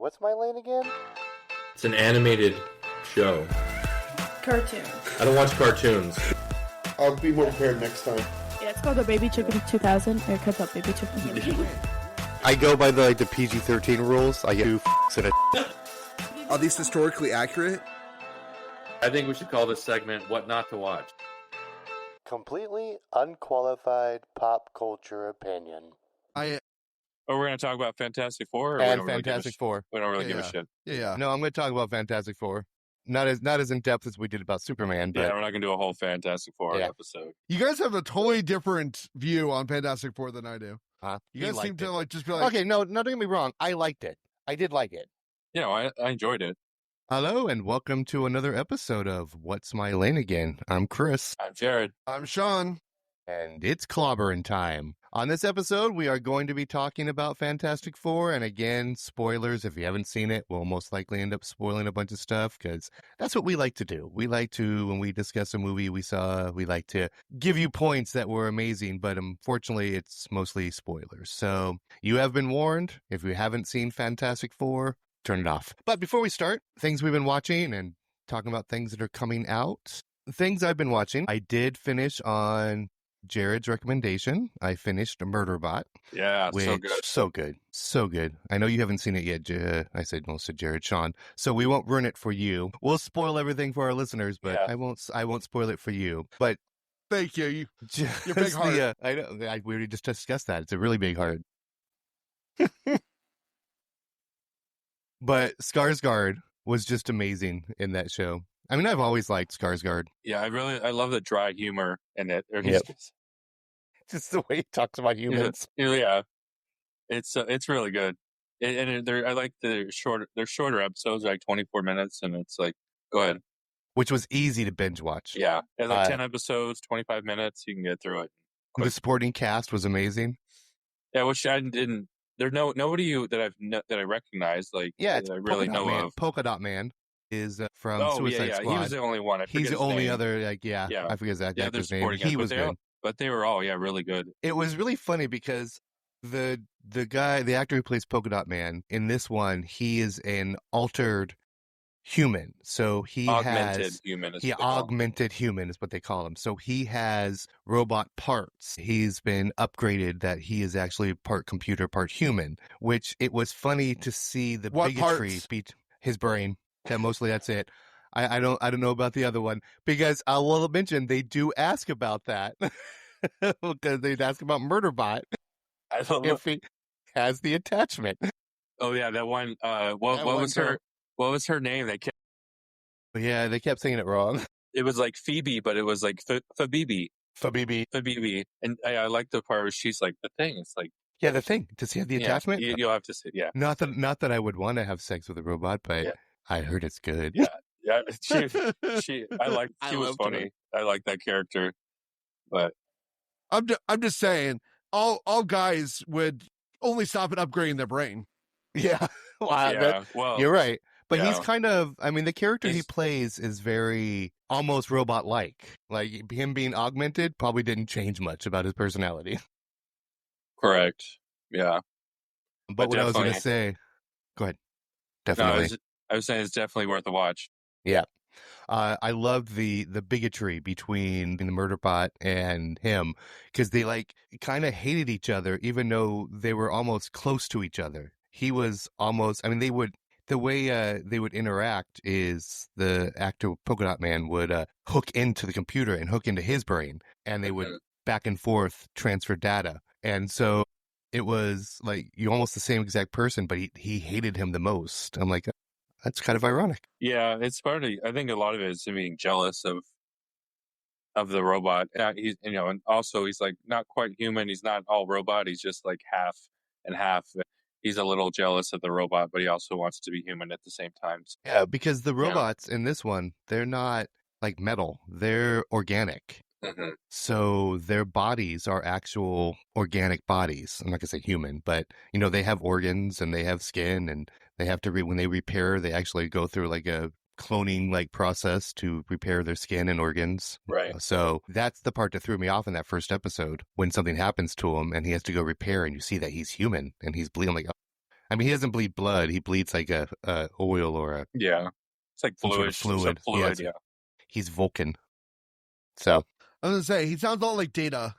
What's my lane again? It's an animated show. Cartoon. I don't watch cartoons. I'll be more prepared next time. Yeah, it's called the Baby Chicken 2000. Or Cut Up Baby Chicken. I go by the PG-13 rules. I get 2 and a... Are these historically accurate? I think we should call this segment What Not to Watch. Completely unqualified pop culture opinion. We're going to talk about Fantastic Four? Or And Fantastic Four. We don't really give a shit. Yeah. No, I'm going to talk about Fantastic Four. Not as in depth as we did about Superman. But... Yeah, we're not going to do a whole Fantastic Four episode. You guys have a totally different view on Fantastic Four than I do. You guys seem to just be like... Okay, no, don't get me wrong. I liked it. I did like it. Yeah, I enjoyed it. Hello, and welcome to another episode of What's My Lane Again. I'm Chris. I'm Jared. I'm Sean. And it's clobbering time. On this episode, we are going to be talking about Fantastic Four. And again, spoilers. If you haven't seen it, we'll most likely end up spoiling a bunch of stuff because that's what we like to do. We like to, when we discuss a movie we saw, we like to give you points that were amazing. But unfortunately, it's mostly spoilers. So you have been warned. If you haven't seen Fantastic Four, turn it off. But before we start, things we've been watching and talking about things that are coming out. Things I've been watching. I did finish on Jared's recommendation. I finished Murderbot. Yeah, so good. So good. I know you haven't seen it yet. I said Jared, Sean. So we won't ruin it for you. We'll spoil everything for our listeners, but I won't spoil it for you. But thank you. Your big heart. I know. We already just discussed that. It's a really big heart. But Skarsgård was just amazing in that show. I mean, I've always liked Skarsgård. Yeah, I love the dry humor in it. Just the way he talks about humans. Yeah. It's really good. I like they're shorter episodes, like 24 minutes, and it's like, go ahead. Which was easy to binge watch. Yeah. It's like 10 episodes, 25 minutes, you can get through it. The supporting cast was amazing. Yeah, which I didn't. There's nobody that I recognize, like, that I really know of. Polka Dot Man is from Suicide Squad. He was the only one. He's the only other, I forget his actor's name. He was good. But they were all, really good. It was really funny because the actor who plays Polka Dot Man, in this one, he is an altered human. So augmented human is what they call him. So he has robot parts. He's been upgraded that he is actually part computer, part human, which it was funny to see the bigotry beat his brain. Yeah, mostly that's it. I don't know about the other one because I will mention they do ask about that because they'd ask about Murderbot if he has the attachment. Oh yeah, that one. What was her name? They kept saying it wrong. It was like Phoebe, but it was like Phoebe. And I like the part where she's like the thing. It's like the thing. Does he have the attachment? You'll have to see. Yeah. Not that I would want to have sex with a robot, but I heard it's good. Yeah. She was funny. I like that character, but I'm just saying, all guys would only stop at upgrading their brain. Yeah. Well, you're right. But he's kind of, the character he plays is very almost robot-like. Like, him being augmented probably didn't change much about his personality. Correct. Yeah. But what I was going to say, go ahead. Definitely. No, I was saying it's definitely worth a watch. Yeah. I loved the bigotry between the Murderbot and him because they kind of hated each other even though they were almost close to each other. He was almost, the way they would interact is the actor Polka Dot Man would hook into the computer and hook into his brain, and they would back and forth transfer data. And so it was like you almost the same exact person, but he hated him the most. I'm like, that's kind of ironic. Yeah, it's partly. I think a lot of it is him being jealous of the robot. He's and also he's like not quite human. He's not all robot. He's just like half and half. He's a little jealous of the robot, but he also wants to be human at the same time. Yeah, because the robots in this one, they're not like metal. They're organic. Mm-hmm. So their bodies are actual organic bodies. I'm not going to say human, but, they have organs and they have skin and they have to, when they repair, they actually go through like a cloning process to repair their skin and organs. Right. So that's the part that threw me off in that first episode when something happens to him and he has to go repair and you see that he's human and he's bleeding. Like, I mean, he doesn't bleed blood. He bleeds like a oil or a It's like some sort of fluid. fluid. He's Vulcan. So I was gonna say he sounds all like Data.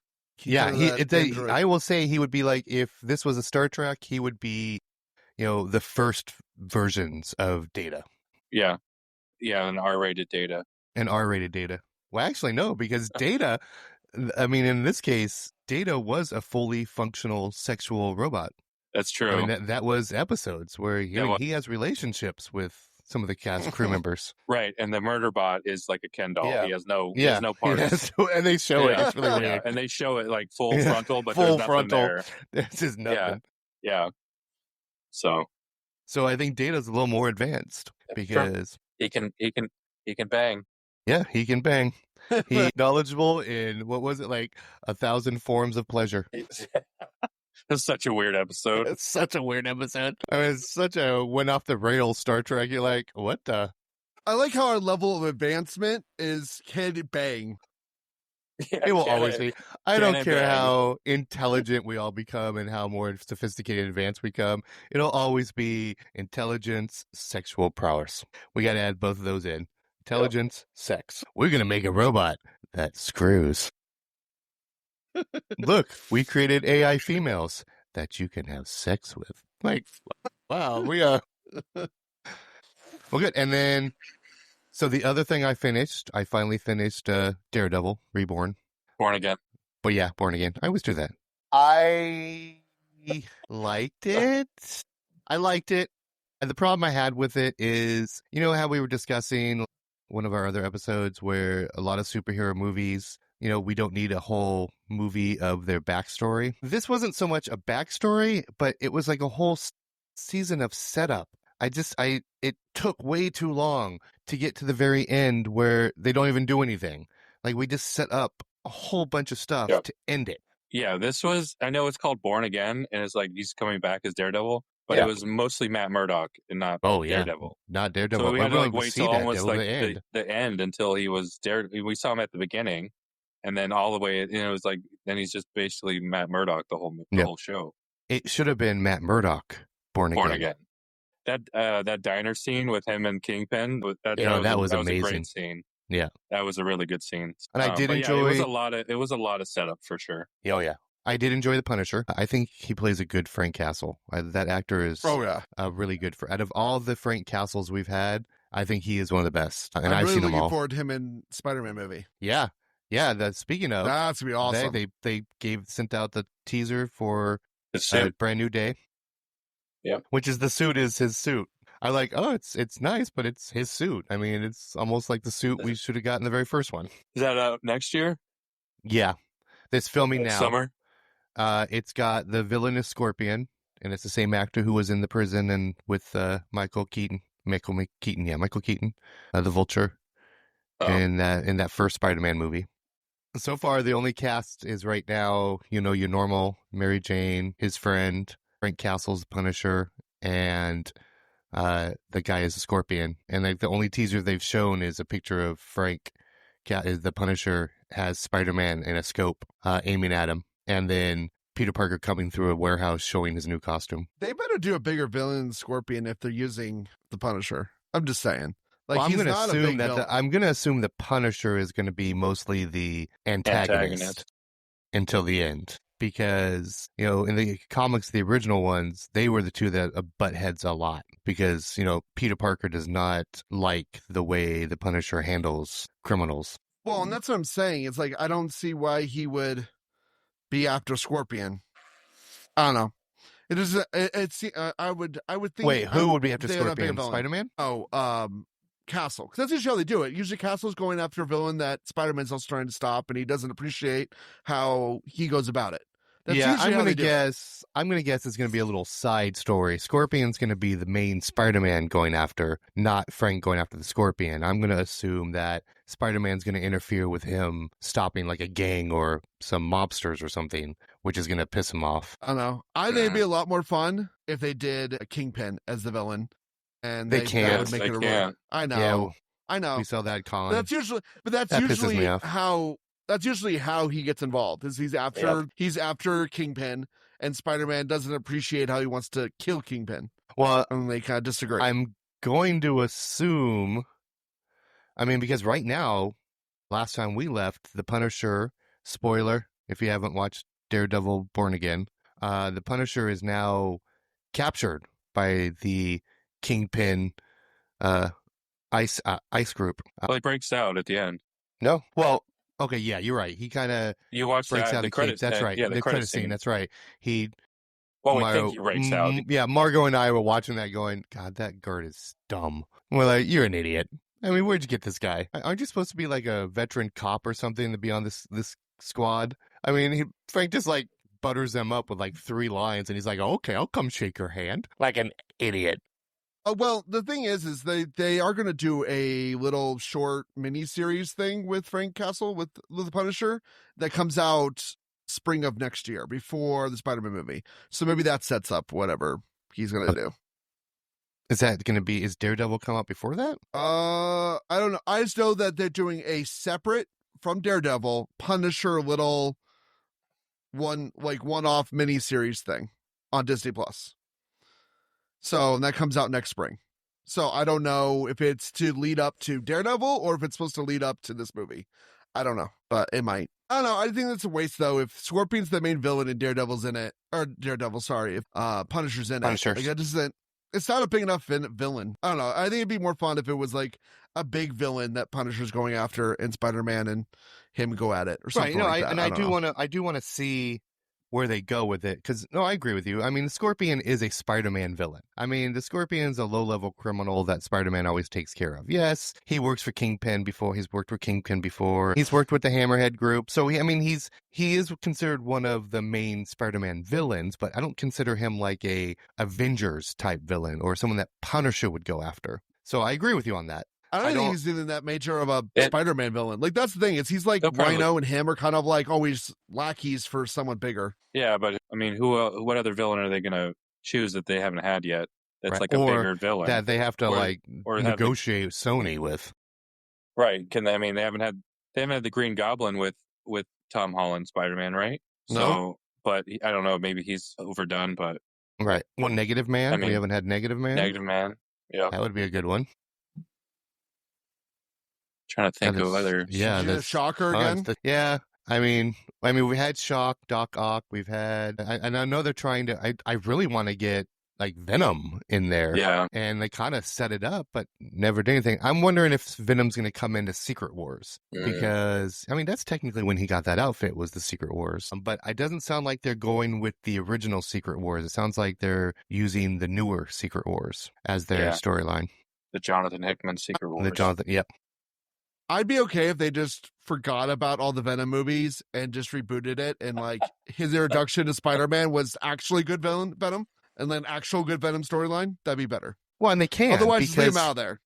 I will say he would be like, if this was a Star Trek, he would be, the first versions of Data. Yeah, an R-rated Data. An R-rated Data. Well, actually, no, because Data, I mean, in this case, Data was a fully functional sexual robot. That's true. I mean, that was episodes where he has relationships with some of the cast crew members. Right, and the Murderbot is like a Ken doll. Yeah. He has no parts. And they show it. It's really weird. Yeah. And they show it like full frontal, but full there's frontal. nothing there. There's just nothing. Yeah. So I think Data's a little more advanced because he can bang. Yeah, he can bang. He's knowledgeable in, what was it, like 1,000 forms of pleasure. It's such a weird episode. It's such a weird episode. I mean, it's such a went off the rails Star Trek. You're like, what the? I like how our level of advancement is can it bang. Yeah, it will always be. I don't care how intelligent we all become and how more sophisticated and advanced we become. It'll always be intelligence, sexual prowess. We got to add both of those in. Intelligence, sex. We're going to make a robot that screws. Look, we created AI females that you can have sex with. Like, wow, we are. Well, good. And then, so the other thing I finally finished Daredevil, Reborn. Born Again. But yeah, Born Again. I always do that. I liked it. And the problem I had with it is, how we were discussing one of our other episodes where a lot of superhero movies, we don't need a whole movie of their backstory. This wasn't so much a backstory, but it was like a whole season of setup. It took way too long to get to the very end where they don't even do anything. Like, we just set up a whole bunch of stuff to end it. Yeah, I know it's called Born Again, and it's like he's coming back as Daredevil, but it was mostly Matt Murdock and not Daredevil. Not Daredevil. So we had to wait till almost like the end until he was Daredevil. We saw him at the beginning, and then all the way, it was like, then he's just basically Matt Murdock the whole show. It should have been Matt Murdock, Born Again. That diner scene with him and Kingpin, that was amazing. A great scene. Yeah, that was a really good scene. And I did enjoy. It was a lot of setup for sure. Oh yeah, I did enjoy the Punisher. I think he plays a good Frank Castle. That actor is really good. Out of all the Frank Castles we've had, I think he is one of the best. And I've seen them all. I'm really looking forward to him in Spider-Man movie. Yeah. Speaking of, that's gonna be awesome. They sent out the teaser for a Brand New Day. Yeah, which is the suit is his suit. I like, it's nice, but it's his suit. I mean, it's almost like the suit we should have gotten the very first one. Is that out next year? Yeah, this filming now. Summer. It's got the villainous Scorpion, and it's the same actor who was in the prison and with Michael Keaton, the Vulture, in that first Spider-Man movie. So far, the only cast is right now, your normal Mary Jane, his friend, Frank Castle's Punisher, and the guy is a Scorpion. And the only teaser they've shown is a picture of Frank, the Punisher, has Spider-Man in a scope aiming at him. And then Peter Parker coming through a warehouse showing his new costume. They better do a bigger villain than Scorpion if they're using the Punisher. I'm just saying. Like, I'm going to assume the Punisher is going to be mostly the antagonist until the end. Because, in the comics, the original ones, they were the two that butt heads a lot. Because, Peter Parker does not like the way the Punisher handles criminals. Well, and that's what I'm saying. It's like, I don't see why he would be after Scorpion. I don't know. It is. I would think. Wait, who would be after Scorpion? Spider-Man? Castle. Because that's usually how they do it. Usually Castle's going after a villain that Spider-Man's also trying to stop, and he doesn't appreciate how he goes about it. That's I'm going to guess it's going to be a little side story. Scorpion's going to be the main Spider-Man going after, not Frank going after the Scorpion. I'm going to assume that Spider-Man's going to interfere with him stopping like a gang or some mobsters or something, which is going to piss him off. I don't know. I think it'd be a lot more fun if they did a Kingpin as the villain. And they can't. That would make it a I know. Yeah, I know. We saw that, Colin. That's usually how he gets involved. Is he's after Kingpin, and Spider-Man doesn't appreciate how he wants to kill Kingpin. Well, and they kind of disagree. I'm going to assume, I mean, because right now, last time we left, the Punisher, spoiler, if you haven't watched Daredevil Born Again, the Punisher is now captured by the Kingpin ice group. Well, he breaks out at the end. No? Well, okay, yeah, you're right. He kind of You watch breaks that, out the of credits. That's right. Yeah, the credit scene. That's right. Well, we think he breaks out. Yeah, Margot and I were watching that going, God, that guard is dumb. We're like, you're an idiot. I mean, where'd you get this guy? Aren't you supposed to be like a veteran cop or something to be on this squad? I mean, Frank just like butters them up with like 3 lines, and he's like, okay, I'll come shake your hand. Like an idiot. Well, the thing is they are going to do a little short mini-series thing with Frank Castle, with the Punisher, that comes out spring of next year, before the Spider-Man movie. So maybe that sets up whatever he's going to do. Is that going to be, is Daredevil come out before that? I don't know. I just know that they're doing a separate, from Daredevil, Punisher little one-off mini-series thing on Disney Plus. So that comes out next spring. So I don't know if it's to lead up to Daredevil or if it's supposed to lead up to this movie. I don't know, but it might. I don't know. I think that's a waste, though. If Scorpion's the main villain and Daredevil's in it, or Daredevil, sorry, if Punisher's in it. Like, that isn't, it's not a big enough villain. I don't know. I think it'd be more fun if it was like a big villain that Punisher's going after in Spider-Man and him go at it or something like that. And I do want to see where they go with it, because I agree with you. I mean, the Scorpion is a Spider-Man villain. I mean, the Scorpion's a low-level criminal that Spider-Man always takes care of. Yes, he works for Kingpin before. He's worked with Kingpin before. He's worked with the Hammerhead group. So he is considered one of the main Spider-Man villains, but I don't consider him like a Avengers type villain or someone that Punisher would go after. So I agree with you on that. I don't think he's even that major of a Spider-Man villain. Like, that's the thing. He's like Rhino and him are kind of like always lackeys for someone bigger. Yeah, but I mean, what other villain are they going to choose that they haven't had yet? That's like a bigger villain that they have to negotiate Sony with. Right? They haven't had the Green Goblin with Tom Holland Spider-Man, right? No. So, but I don't know. Maybe he's overdone, but right. Well, Negative Man. We haven't had Negative Man. Negative Man. Yeah, that would be a good one. Trying to think of other. Yeah, the Shocker again. I mean, we had Shock, Doc Ock. We've had, and I know they're trying to. I really want to get like Venom in there. Yeah, and they kind of set it up, but never did anything. I'm wondering if Venom's going to come into Secret Wars, because I mean that's technically when he got that outfit, was the Secret Wars. But it doesn't sound like they're going with the original Secret Wars. It sounds like they're using the newer Secret Wars as their storyline. The Jonathan Hickman Secret Wars. Yep. I'd be okay if they just forgot about all the Venom movies and just rebooted it, and like his introduction to Spider-Man was actually good Venom, and then actual good Venom storyline. That'd be better. Well, and they can't. Otherwise, just leave him out of there.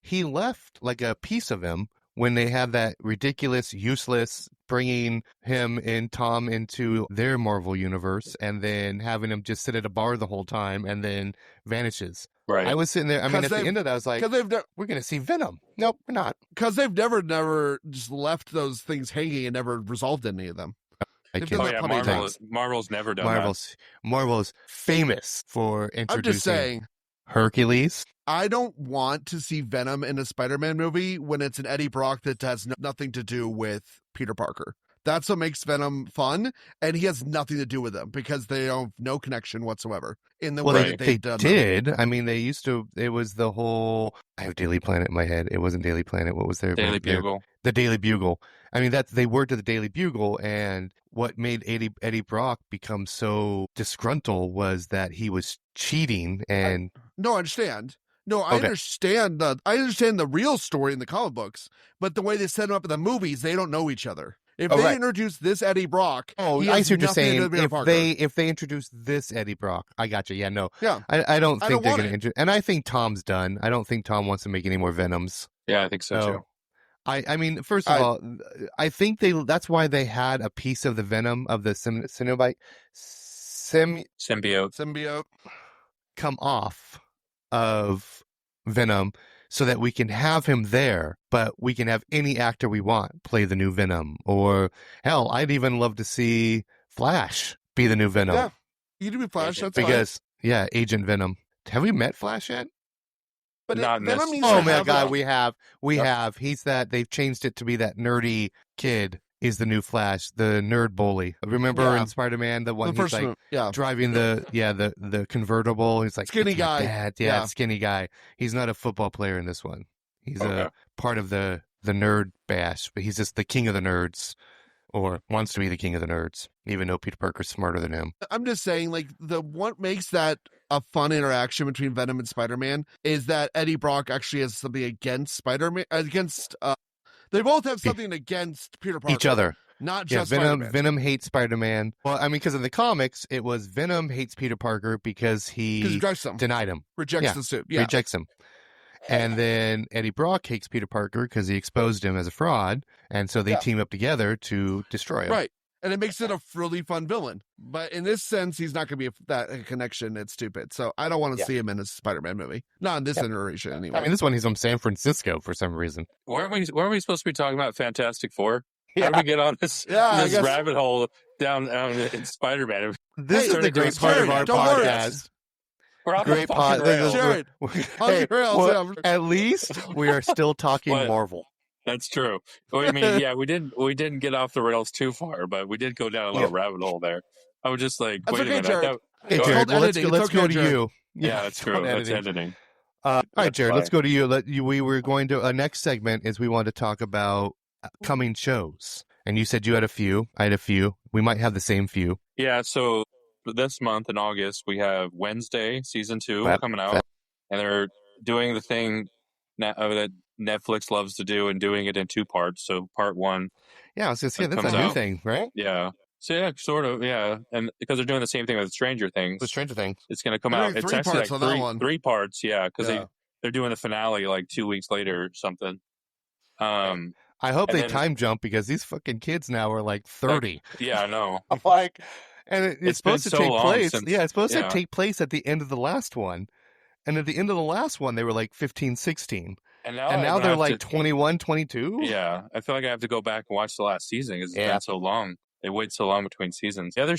He left like a piece of him when they had that ridiculous, useless bringing him and Tom into their Marvel universe, and then having him just sit at a bar the whole time, and then vanishes. Right. I was sitting there. I mean, at the end of that, I was like, we're going to see Venom. Nope, we're not. Because they've never just left those things hanging and never resolved any of them. Marvel's never done that. Marvel's famous for introducing I'm just saying, Hercules. I don't want to see Venom in a Spider-Man movie when it's an Eddie Brock that has nothing to do with Peter Parker. That's what makes Venom fun, and he has nothing to do with them because they have no connection whatsoever in the way that they've done. They did. I mean, they used to. It was the whole. I have Daily Planet in my head. It wasn't Daily Planet. What was their Daily Bugle? The Daily Bugle. I mean, they worked at the Daily Bugle, and what made Eddie Brock become so disgruntled was that he was cheating. And I understand. I understand the real story in the comic books, but the way they set him up in the movies, they don't know each other. If they introduce this Eddie Brock, I see what you're saying. If they introduce this Eddie Brock, I got you. Yeah, no. Yeah. I don't think they're going to introduce. And I think Tom's done. I don't think Tom wants to make any more Venoms. Yeah, I think so too. I mean, first of all, I think that's why they had a piece of the Venom of the symbiote come off of Venom, so that we can have him there, but we can have any actor we want play the new Venom. Or hell, I'd even love to see Flash be the new Venom. Yeah. You can do Flash. That's because Agent Venom. Have we met Flash yet? But Not in Venom this- needs Oh to my have god, a- we Yep. have. He's that. They've changed it to be that nerdy kid. Is the new Flash, the nerd bully? Remember Yeah. in Spider-Man, the one the he's first like one. Yeah. driving the convertible. He's like Skinny "That's my guy." dad." Yeah. Skinny guy. He's not a football player in this one. He's Okay. a part of the nerd bash, but he's just the king of the nerds, or wants to be the king of the nerds, even though Peter Parker's smarter than him. I'm just saying, like, what makes that a fun interaction between Venom and Spider-Man is that Eddie Brock actually has something against Spider-Man, they both have something against Peter Parker. Each other. Not Yeah, just Spider-Man. Venom hates Spider-Man. Well, I mean, because in the comics, it was Venom hates Peter Parker because He he rejects him. denied him, Rejects Yeah. the suit. Yeah. rejects him. And then Eddie Brock hates Peter Parker because he exposed him as a fraud, and so they Yeah. team up together to destroy him. Right. And it makes it a really fun villain. But in this sense, he's not going to be that connection. It's stupid. So I don't want to see him in a Spider-Man movie. Not in this iteration, anyway. I mean, this one he's from San Francisco for some reason. Weren't we supposed to be talking about Fantastic Four? How did we get on this, Yeah, I this guess- rabbit hole down in Spider-Man? This Hey, is the great part of our Jared, don't worry. podcast. We're off Great the fucking pod. rails. Jared, Hey, rails, well, yeah. at least we are still talking What? Marvel. That's true. Well, I mean, yeah, we didn't get off the rails too far, but we did go down a little rabbit hole there. I was just like, That's wait okay, a minute. Jared. Hey, Go Jared, ahead. called let's editing. go, It's let's okay, go to Jared. you. Yeah, that's it's true. called That's editing. editing. All right, That's Jared, let's fine. go to you. We were going to next segment is we want to talk about coming shows, and you said you had a few. I had a few. We might have the same few. Yeah, so this month in August, we have Wednesday, season 2 Fat- coming out, and they're doing the thing that Netflix loves to do and doing it in 2 parts. So part 1, Yeah, I was just saying It that's a comes new out. thing, right? yeah. So yeah, sort of, yeah. And because they're doing the same thing with Stranger Things, The Stranger Things. it's going to come They're out. doing It's 3 actually parts like on that one. 3 parts, yeah, because Yeah. they're doing the finale like 2 weeks later or something. I hope And they then- time jump because these fucking kids now are like 30. Yeah, I know. Like, and it's It's supposed been to so take long place. since- Yeah, it's supposed yeah. to take place at the end of the last one. And at the end of the last one, they were like 15, 16. And now, And now I'm gonna they're have like to- 21, 22. Yeah, I feel like I have to go back and watch the last season because it's Yeah. been so long. They wait so long between seasons. The other,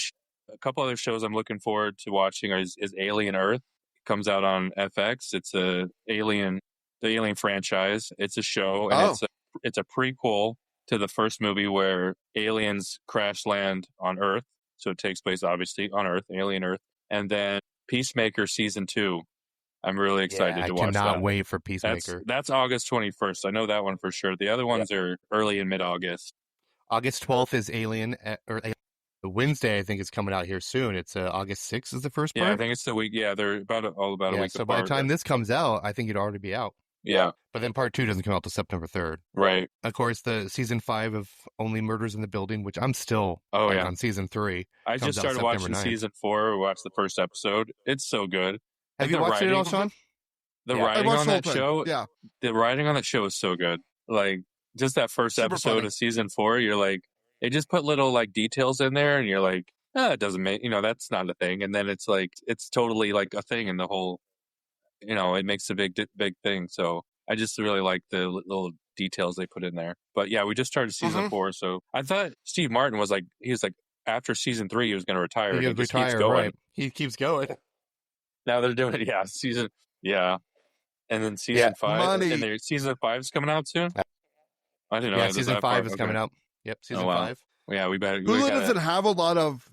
a couple other shows I'm looking forward to watching is Alien Earth. It comes out on FX. It's the Alien franchise. It's a show, and it's a prequel to the first movie where aliens crash land on Earth. So it takes place obviously on Earth, Alien Earth, and then Peacemaker season 2. I'm really excited I to watch cannot that. wait for Peacemaker. That's August 21st. I know that one for sure. The other ones are early and mid-August. August 12th is Alien, Wednesday, I think, is coming out here soon. It's August 6th is the first part. Yeah, I think it's the week. Yeah, they're all about a week so by the apart. time this comes out, I think it'd already be out. Yeah, But then part 2 doesn't come out till September 3rd. right. Of course, the season 5 of Only Murders in the Building, which I'm still on season 3. I comes just out started September watching 9th. season 4. We watched the first episode. It's so good. Have Like, you the watched it all, writing- Sean? The Yeah. I writing watched on the whole that thing. show, Yeah. the writing on that show is so good. Like just that first Super episode funny. of season 4, you're like, they just put little like details in there, and you're like, it doesn't make that's not a thing. And then it's like it's totally like a thing in the whole. It makes a big thing. So I just really like the little details they put in there. But yeah, we just started season 4, so I thought Steve Martin was like after season 3 he was going to retire. He and goes just keeps retire, going. right? He keeps going. Now they're doing it. Yeah, and then season 5, money. and their season 5 is coming out soon. I didn't know. Yeah, that season that 5 part. is Okay. coming out. Yep, season wow. 5. Yeah, we better. Hulu doesn't have a lot of,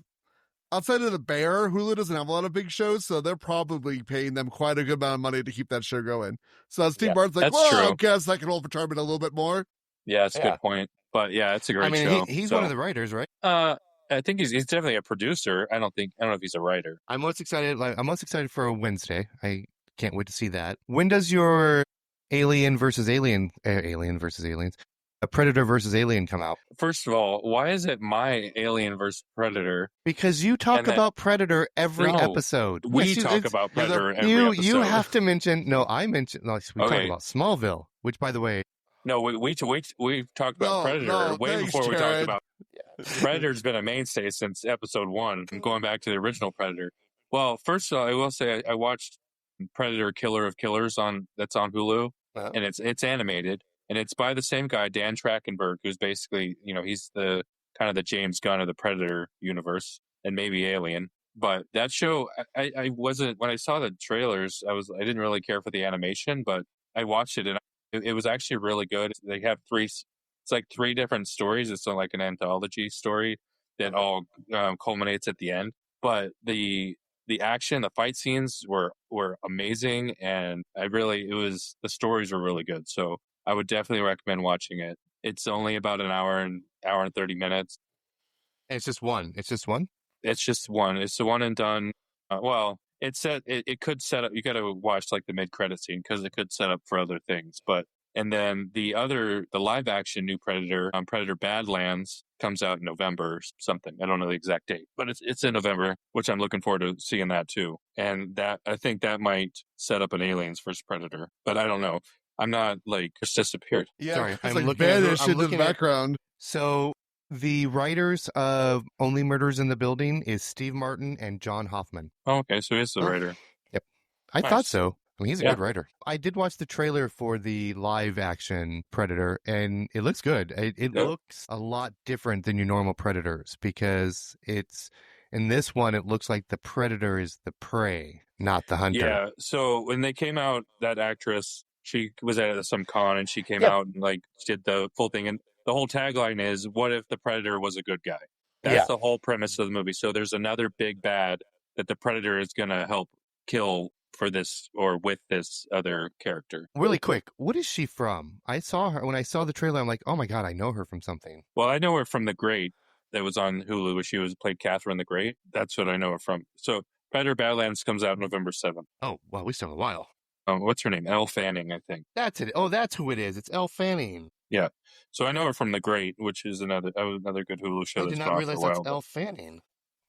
outside of The Bear, Hulu doesn't have a lot of big shows, so they're probably paying them quite a good amount of money to keep that show going. So Steve Martin's like, that's well, true. I guess I can hold for Charmin a little bit more. Yeah, it's a good point. But yeah, it's a great I mean, show. he's so. one of the writers, right? I think he's definitely a producer. I don't know if he's a writer. I'm most excited for Wednesday. I can't wait to see that. When does your Alien versus Aliens, a Predator versus Alien come out? First of all, why is it my Alien versus Predator? Because you talk And then- about Predator every No, episode. We Yes, talk about Predator every episode. You have to mention. No, I mentioned. No, we talk Okay. about Smallville, which, by the way, No, we talked about Predator way thanks, before we talked Jared. about. Predator's been a mainstay since episode 1, going back to the original Predator. Well, first of all, I will say I watched Predator: Killer of Killers that's on Hulu, and it's animated, and it's by the same guy, Dan Trachtenberg, who's basically he's the kind of the James Gunn of the Predator universe, and maybe Alien. But that show, I wasn't, when I saw the trailers, I didn't really care for the animation, but I watched it and it was actually really good. They have it's like three different stories. It's like an anthology story that all culminates at the end. But the action, the fight scenes were amazing, and the stories were really good. So I would definitely recommend watching it. It's only about an hour and 30 minutes. And it's just one. It's just one. It's just one. It's the one and done. It could set up. You got to watch like the mid credit scene because it could set up for other things. And then the live action new Predator, Predator Badlands, comes out in November or something. I don't know the exact date, but it's in November, which I'm looking forward to seeing that too. And I think that might set up an Aliens vs Predator, but I don't know. I'm not like just disappeared. Yeah, Sorry, it's I'm like looking vanished I'm into the looking at- background. So the writers of Only Murders in the Building is Steve Martin and John Hoffman. Oh, okay, so he's the writer. Yep, I Nice. thought so. I mean, he's a Yeah. good writer. I did watch the trailer for the live action Predator, and it looks good. It Yeah. looks a lot different than your normal Predators because in this one, it looks like the Predator is the prey, not the hunter. Yeah. So when they came out, that actress, she was at some con and she came Yep. out and like did the full thing. And the whole tagline is, "What if the Predator was a good guy?" That's the whole premise of the movie. So there's another big bad that the Predator is going to help kill for this or with this other character. Really quick, what is she from? I saw her when I saw the trailer. I'm like, oh my god, I know her from something. Well, I know her from The Great that was on Hulu where she played Catherine the Great. That's what I know her from. So Predator Badlands comes out November 7th. Oh, well, we still have a while. What's her name? Elle Fanning, I think. That's it. Oh, that's who it is. It's Elle Fanning. Yeah. So I know her from The Great, which is another good Hulu show. I that's did been not on realize for a that's while. Elle Fanning.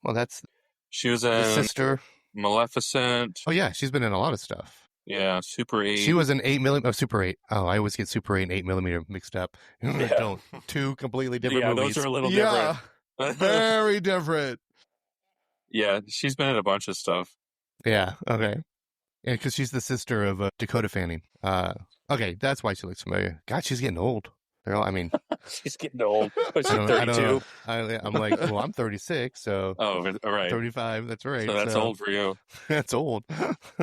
Well, that's She was the in sister. Maleficent. Oh yeah, she's been in a lot of stuff. Yeah, Super 8. She was an 8mm. Oh, Super 8. Oh, I always get Super 8 and 8mm mixed up. I Yeah. don't. Two completely different yeah, movies. those are a little Yeah, different. very different. Yeah, she's been in a bunch of stuff. Yeah. Okay. Yeah, because she's the sister of Dakota Fanning. Okay, that's why she looks familiar. God, she's getting old. I mean, She's getting old. But she's I don't 32. know. I'm like, well, I'm 36, so Oh, all right. 35. That's right. So that's old for you. That's old. The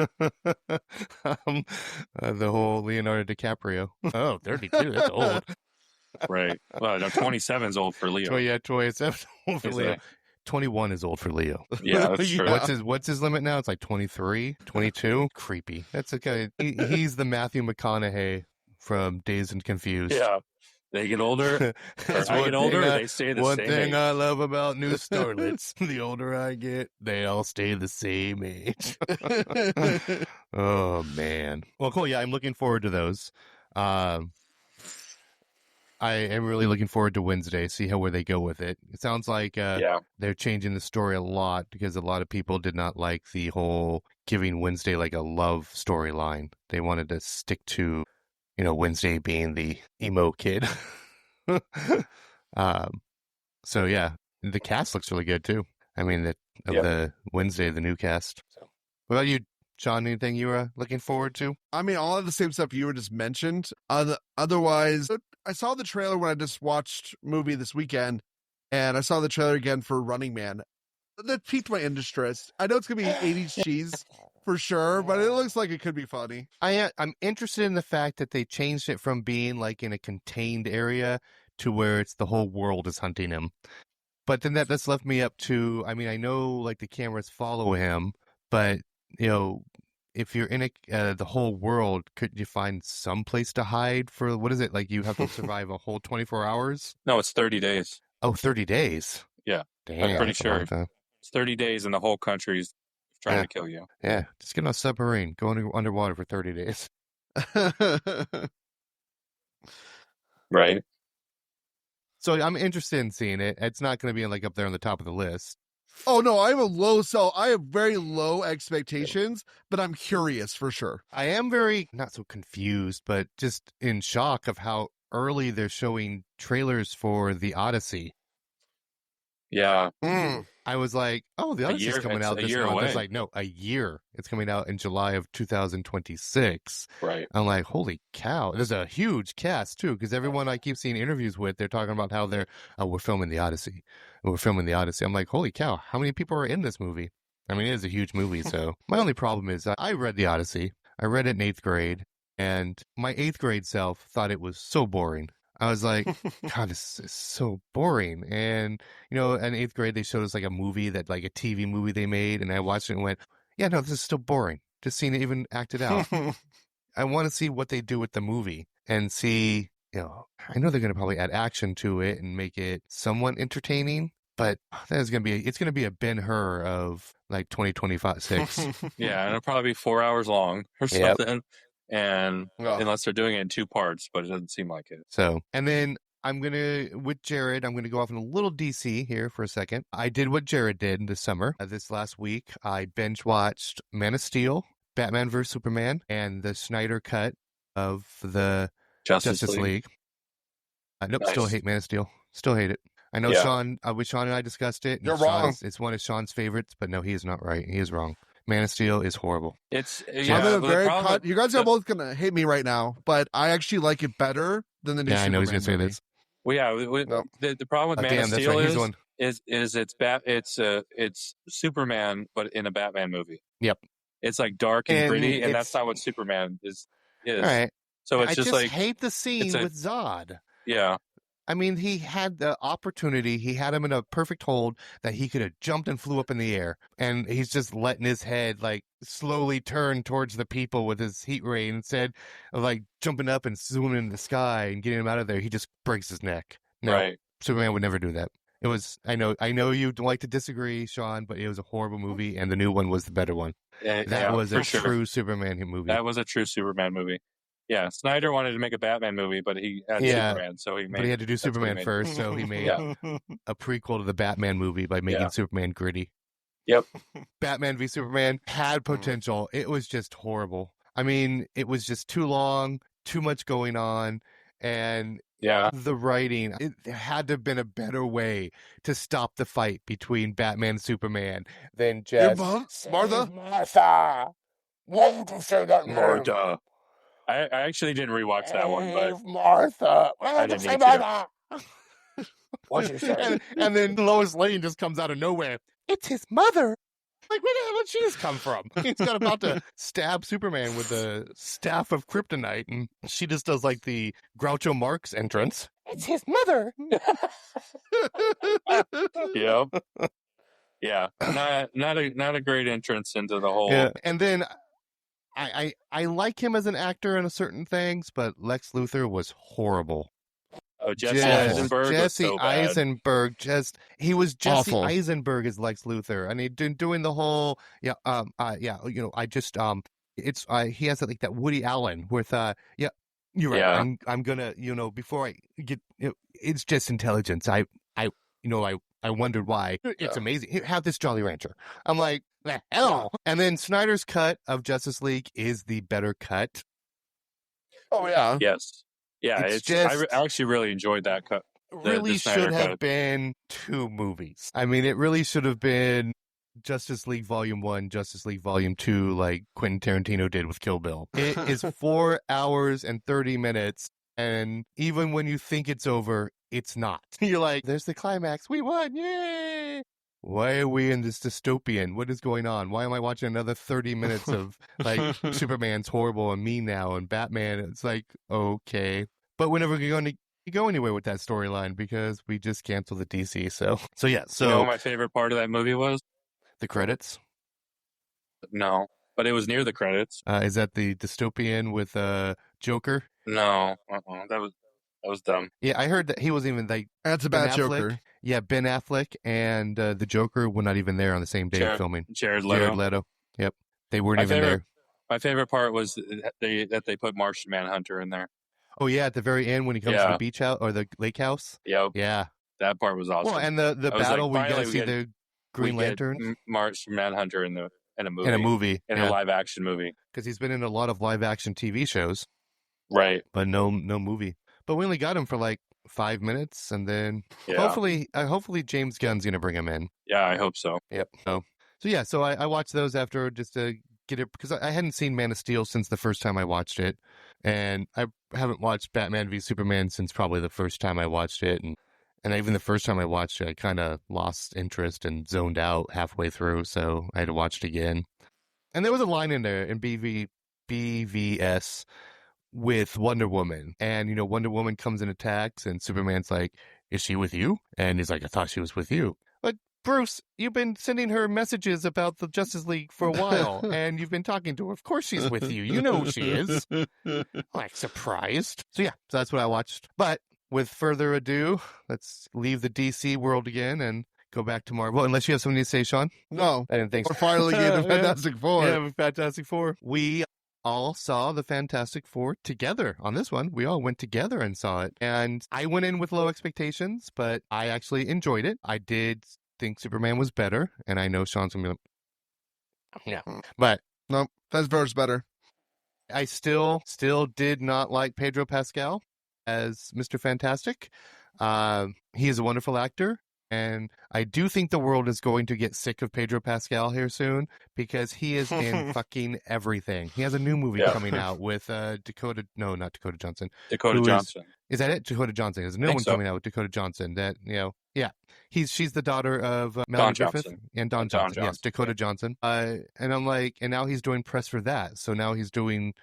whole Leonardo DiCaprio. Oh, 32. That's old. Right. Well, no, 27 is old for Leo. Yeah, 27 is old for Is Leo. it? 21 is old for Leo. Yeah, that's true. What's his limit now? It's like 23, 22. Creepy. That's okay. He's the Matthew McConaughey from Dazed and Confused. Yeah. They get older. That's I one get older, thing they stay the one same thing age. I love about new starlets, the older I get, they all stay the same age. Oh, man. Well, cool. Yeah, I'm looking forward to those. I am really looking forward to Wednesday, see where they go with it. It sounds like they're changing the story a lot because a lot of people did not like the whole giving Wednesday like a love storyline. They wanted to stick to, Wednesday being the emo kid. So yeah, the cast looks really good too. I mean, the Wednesday, the new cast. So, what about you, John? Anything you were looking forward to? I mean, all of the same stuff you were just mentioned. Otherwise, I saw the trailer when I just watched movie this weekend, and I saw the trailer again for Running Man. That piqued my interest. I know it's gonna be 80s cheese for sure, but it looks like it could be funny. I'm interested in the fact that they changed it from being like in a contained area to where it's the whole world is hunting him. But then that's left me up to, I mean, I know like the cameras follow him, but if you're in the whole world, could you find some place to hide for, what is it? Like you have to survive a whole 24 hours? No, it's 30 days. Oh, 30 days. Yeah. Damn, I'm pretty that's a long sure. time. It's 30 days and the whole country's trying to kill you. Yeah. Just get on a submarine, go underwater for 30 days. Right. So I'm interested in seeing it. It's not going to be like up there on the top of the list. Oh no, I have very low expectations, but I'm curious for sure. I am very not so confused, but just in shock of how early they're showing trailers for The Odyssey. Yeah. I was like, oh, The Odyssey's coming out this month. It's like, no, a year. It's coming out in July of 2026. Right. I'm like, holy cow. There's a huge cast, too, because everyone I keep seeing interviews with, they're talking about how we're filming The Odyssey. We're filming The Odyssey. I'm like, holy cow, how many people are in this movie? I mean, it is a huge movie. So my only problem is I read The Odyssey. I read it in 8th grade, and my 8th grade self thought it was so boring. I was like, God, this is so boring. And, in 8th grade, they showed us like a movie a TV movie they made. And I watched it and went, yeah, no, this is still boring. Just seeing it even acted out. I want to see what they do with the movie and see, I know they're going to probably add action to it and make it somewhat entertaining. But it's going to be a Ben-Hur of like 2026. Yeah, and it'll probably be 4 hours long or something. And unless they're doing it in 2 parts, but it doesn't seem like it. So, and then with Jared, I'm going to go off in a little DC here for a second. I did what Jared did this summer. This last week, I binge watched Man of Steel, Batman vs. Superman, and the Snyder cut of the Justice League. Nope, nice. Still hate Man of Steel. Still hate it. I know Sean and I discussed it. You're wrong. It's one of Sean's favorites, but no, he is not right. He is wrong. Man of Steel is horrible. You guys are both gonna hate me right now, but I actually like it better than the new. Yeah, I know he's gonna say this. Well, yeah. The problem with Man of Steel is it's Superman, but in a Batman movie. Yep. It's like dark and gritty, and that's not what Superman is. All right. So it's just hate the scene with Zod. Yeah. I mean, he had the opportunity. He had him in a perfect hold that he could have jumped and flew up in the air. And he's just letting his head slowly turn towards the people with his heat ray. Instead of jumping up and zooming in the sky and getting him out of there, he just breaks his neck. No, right. Superman would never do that. It was, I know you'd like to disagree, Sean, but it was a horrible movie. And the new one was the better one. That was a true Superman movie. That was a true Superman movie. Yeah, Snyder wanted to make a Batman movie, but he had Superman, so he had to do Superman first, so he made a prequel to the Batman movie by making Superman gritty. Yep. Batman v Superman had potential. It was just horrible. I mean, it was just too long, too much going on, and the writing. It had to have been a better way to stop the fight between Batman and Superman than just Martha. Why would you say that, Martha? I actually didn't rewatch that one, but Martha. I didn't need to. What'd you say? And then Lois Lane just comes out of nowhere. It's his mother. Like, where the hell did she just come from? He's got about to stab Superman with the staff of kryptonite, and she just does the Groucho Marx entrance. It's his mother. Yep. Yeah. Not a great entrance into the whole. Yeah. And then I like him as an actor in certain things, but Lex Luthor was horrible. Oh, Jesse Eisenberg. Jesse Eisenberg. He was Jesse Awful. Eisenberg as Lex Luthor, and he doing the whole he has that Woody Allen with you're right. Yeah. I'm gonna before I get it's just intelligence. I wondered why. It's amazing. Here, have this Jolly Rancher. I'm like, the hell. And then Snyder's cut of Justice League is the better cut. Oh yeah. Yes. Yeah, I actually really enjoyed that cut. Really should have been 2 movies. I mean, it really should have been Justice League Volume 1, Justice League Volume 2, like Quentin Tarantino did with Kill Bill. It is 4 hours and 30 minutes, and even when you think it's over, it's not. You're like, there's the climax. We won. Yay! Why are we in this dystopian? What is going on? Why am I watching another 30 minutes of Superman's horrible and mean now and Batman? It's like, okay. But we're never going to go anywhere with that storyline because we just canceled the DC. So yeah. So you know what my favorite part of that movie was? The credits? No, but it was near the credits. Is that the dystopian with Joker? No, that was dumb. Yeah, I heard that he wasn't even That's a bad Joker. Yeah, Ben Affleck and the Joker were not even there on the same day of filming. Jared Leto. Yep, they weren't even there. My favorite part was that they put Martian Manhunter in there. Oh yeah, at the very end when he comes to the beach house or the lake house. Yep. Yeah, that part was awesome. Well, and the battle we got to see the Green Lantern, Martian Manhunter in a movie, in a live action movie, because he's been in a lot of live action TV shows, right? But no movie. But we only got him for 5 minutes, and then hopefully James Gunn's gonna bring him in. Yeah, I hope so. Yep. So I watched those after just to get it because I hadn't seen Man of Steel since the first time I watched it, and I haven't watched Batman v Superman since probably the first time I watched it, and And even the first time I watched it, I kind of lost interest and zoned out halfway through, so I had to watch it again. And there was a line in there in BVS with Wonder Woman. And, Wonder Woman comes and attacks, and Superman's like, is she with you? And he's like, I thought she was with you. But Bruce, you've been sending her messages about the Justice League for a while, and you've been talking to her. Of course she's with you. You know who she is. Like, surprised. So that's what I watched. But with further ado, let's leave the DC world again and go back to Marvel. Unless you have something to say, Sean? No. I didn't think so. We're finally getting the Fantastic Four. Yeah, Fantastic Four. We all saw the Fantastic Four together on this one. We all went together and saw it. And I went in with low expectations, but I actually enjoyed it. I did think Superman was better, and I know Sean's going to be like, yeah. But no, Fantastic better. I still did not like Pedro Pascal as Mr. Fantastic. He is a wonderful actor, and I do think the world is going to get sick of Pedro Pascal here soon because he is in fucking everything. He has a new movie coming out with Dakota Johnson. Dakota Johnson. Is that it? Dakota Johnson. There's a new one coming out with Dakota Johnson that, she's the daughter of Melanie Griffith and Don Johnson. Yes, Dakota Johnson. And I'm like, and now he's doing press for that. So now he's doing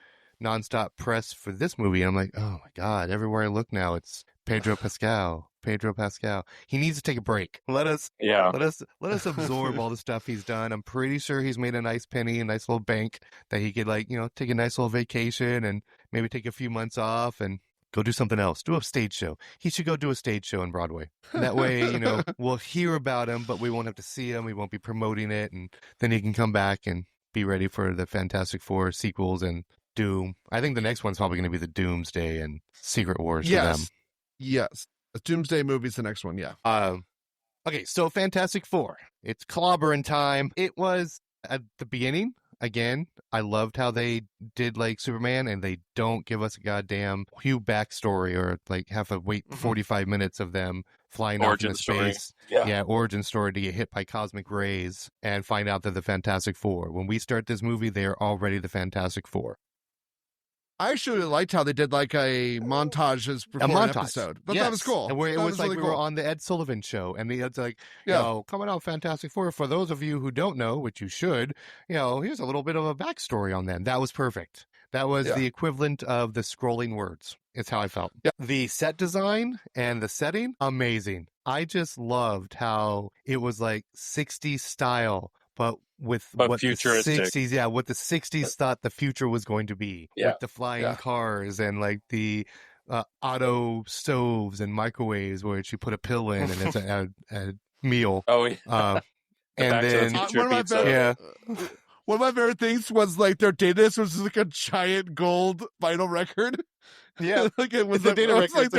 nonstop press for this movie. And I'm like, oh my God, everywhere I look now, it's Pedro Pascal. He needs to take a break. Let us absorb all the stuff he's done. I'm pretty sure he's made a nice penny, a nice little bank that he could take a nice little vacation and maybe take a few months off and go do something else. Do a stage show. He should go do a stage show in Broadway. And that way, we'll hear about him, but we won't have to see him. We won't be promoting it. And then he can come back and be ready for the Fantastic Four sequels and Doom. I think the next one's probably going to be the Doomsday and Secret Wars for them. Yes. The Doomsday movie's the next one, yeah. Okay, so Fantastic Four. It's clobbering time. It was at the beginning. Again, I loved how they did like Superman, and they don't give us a goddamn huge backstory or have to wait 45 minutes of them flying off into space. Yeah, origin story to get hit by cosmic rays and find out they're the Fantastic Four. When we start this movie, they are already the Fantastic Four. I actually liked how they did a montage before an episode. But that was cool. And it was like we were on the Ed Sullivan show, and it's like, coming out Fantastic Four. For those of you who don't know, which you should, here's a little bit of a backstory on them. That was perfect. That was the equivalent of the scrolling words. It's how I felt. Yep. The set design and the setting, amazing. I just loved how it was 60s style, but with what futuristic. The 60s, what the 60s thought the future was going to be, with the flying cars and the auto stoves and microwaves where you put a pill in and it's a meal. Oh, yeah. And then one of my favorite things was their data was a giant gold vinyl record. Yeah, it was their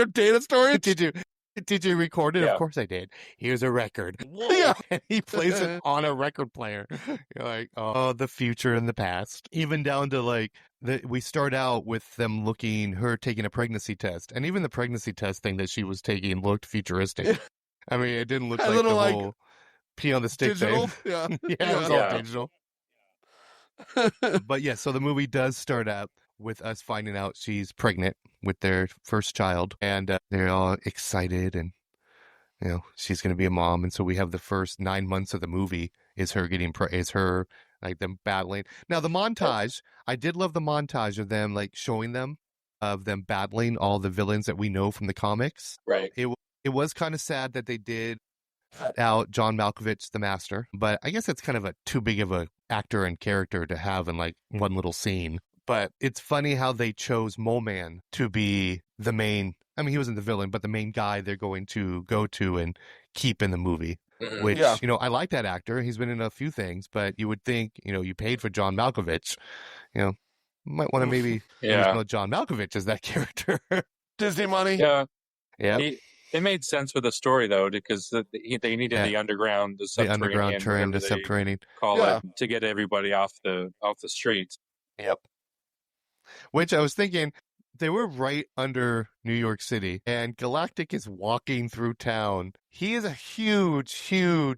data storage. Did you record it? Yeah. Of course I did. Here's a record. Yeah. And he plays it on a record player. You're like, oh, the future and the past. Even down to we start out with her taking a pregnancy test. And even the pregnancy test thing that she was taking looked futuristic. I mean, it didn't look like the whole pee on the stick digital thing. Yeah. It was all digital. But so the movie does start out with us finding out she's pregnant with their first child, and they're all excited, and she's going to be a mom. And so we have the first 9 months of the movie is her them battling. Now the montage, I did love the montage of them showing them of them battling all the villains that we know from the comics. Right. It was kind of sad that they did cut out John Malkovich, the Master, but I guess it's kind of too big of a actor and character to have in one little scene. But it's funny how they chose Mole Man to be the main. I mean, he wasn't the villain, but the main guy they're going to go to and keep in the movie. Mm-hmm. Which, I like that actor. He's been in a few things, but you would think, you paid for John Malkovich. Might want to maybe use John Malkovich as that character. Disney money. Yeah. Yeah. It made sense with the story, though, because they needed the underground, the subterranean. Call it, to get everybody off the streets. Yep. Which I was thinking, they were right under New York City, and Galactic is walking through town. He is a huge. He's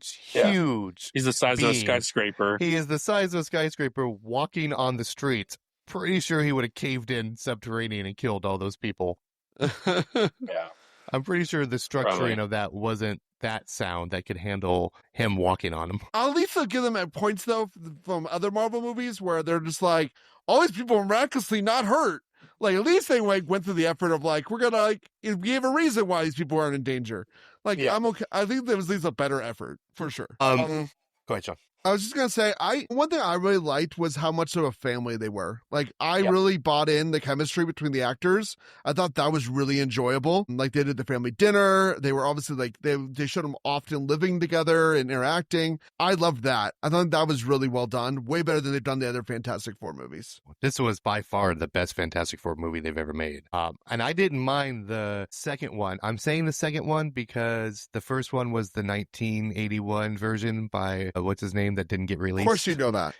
the size of a skyscraper. He is the size of a skyscraper walking on the streets. Pretty sure he would have caved in subterranean and killed all those people. Yeah. I'm pretty sure the structuring Probably. of that wasn't that sound that could handle him walking on him. I'll at least give them at points though from other Marvel movies where they're just like, all these people are miraculously not hurt. Like at least they like went through the effort of like, we're gonna like give a reason why these people aren't in danger. Like I'm okay. I think there was at least a better effort for sure. Go ahead, Sean. I was just gonna say, one thing I really liked was how much of a family they were. Like, I really bought in the chemistry between the actors. I thought that was really enjoyable. Like, they did the family dinner. They were obviously like they showed them often living together and interacting. I loved that. I thought that was really well done. Way better than they've done the other Fantastic Four movies. This was by far the best Fantastic Four movie they've ever made. And I didn't mind the second one. I'm saying the second one because the first one was the 1981 version by what's his name that didn't get released. Of course you know that.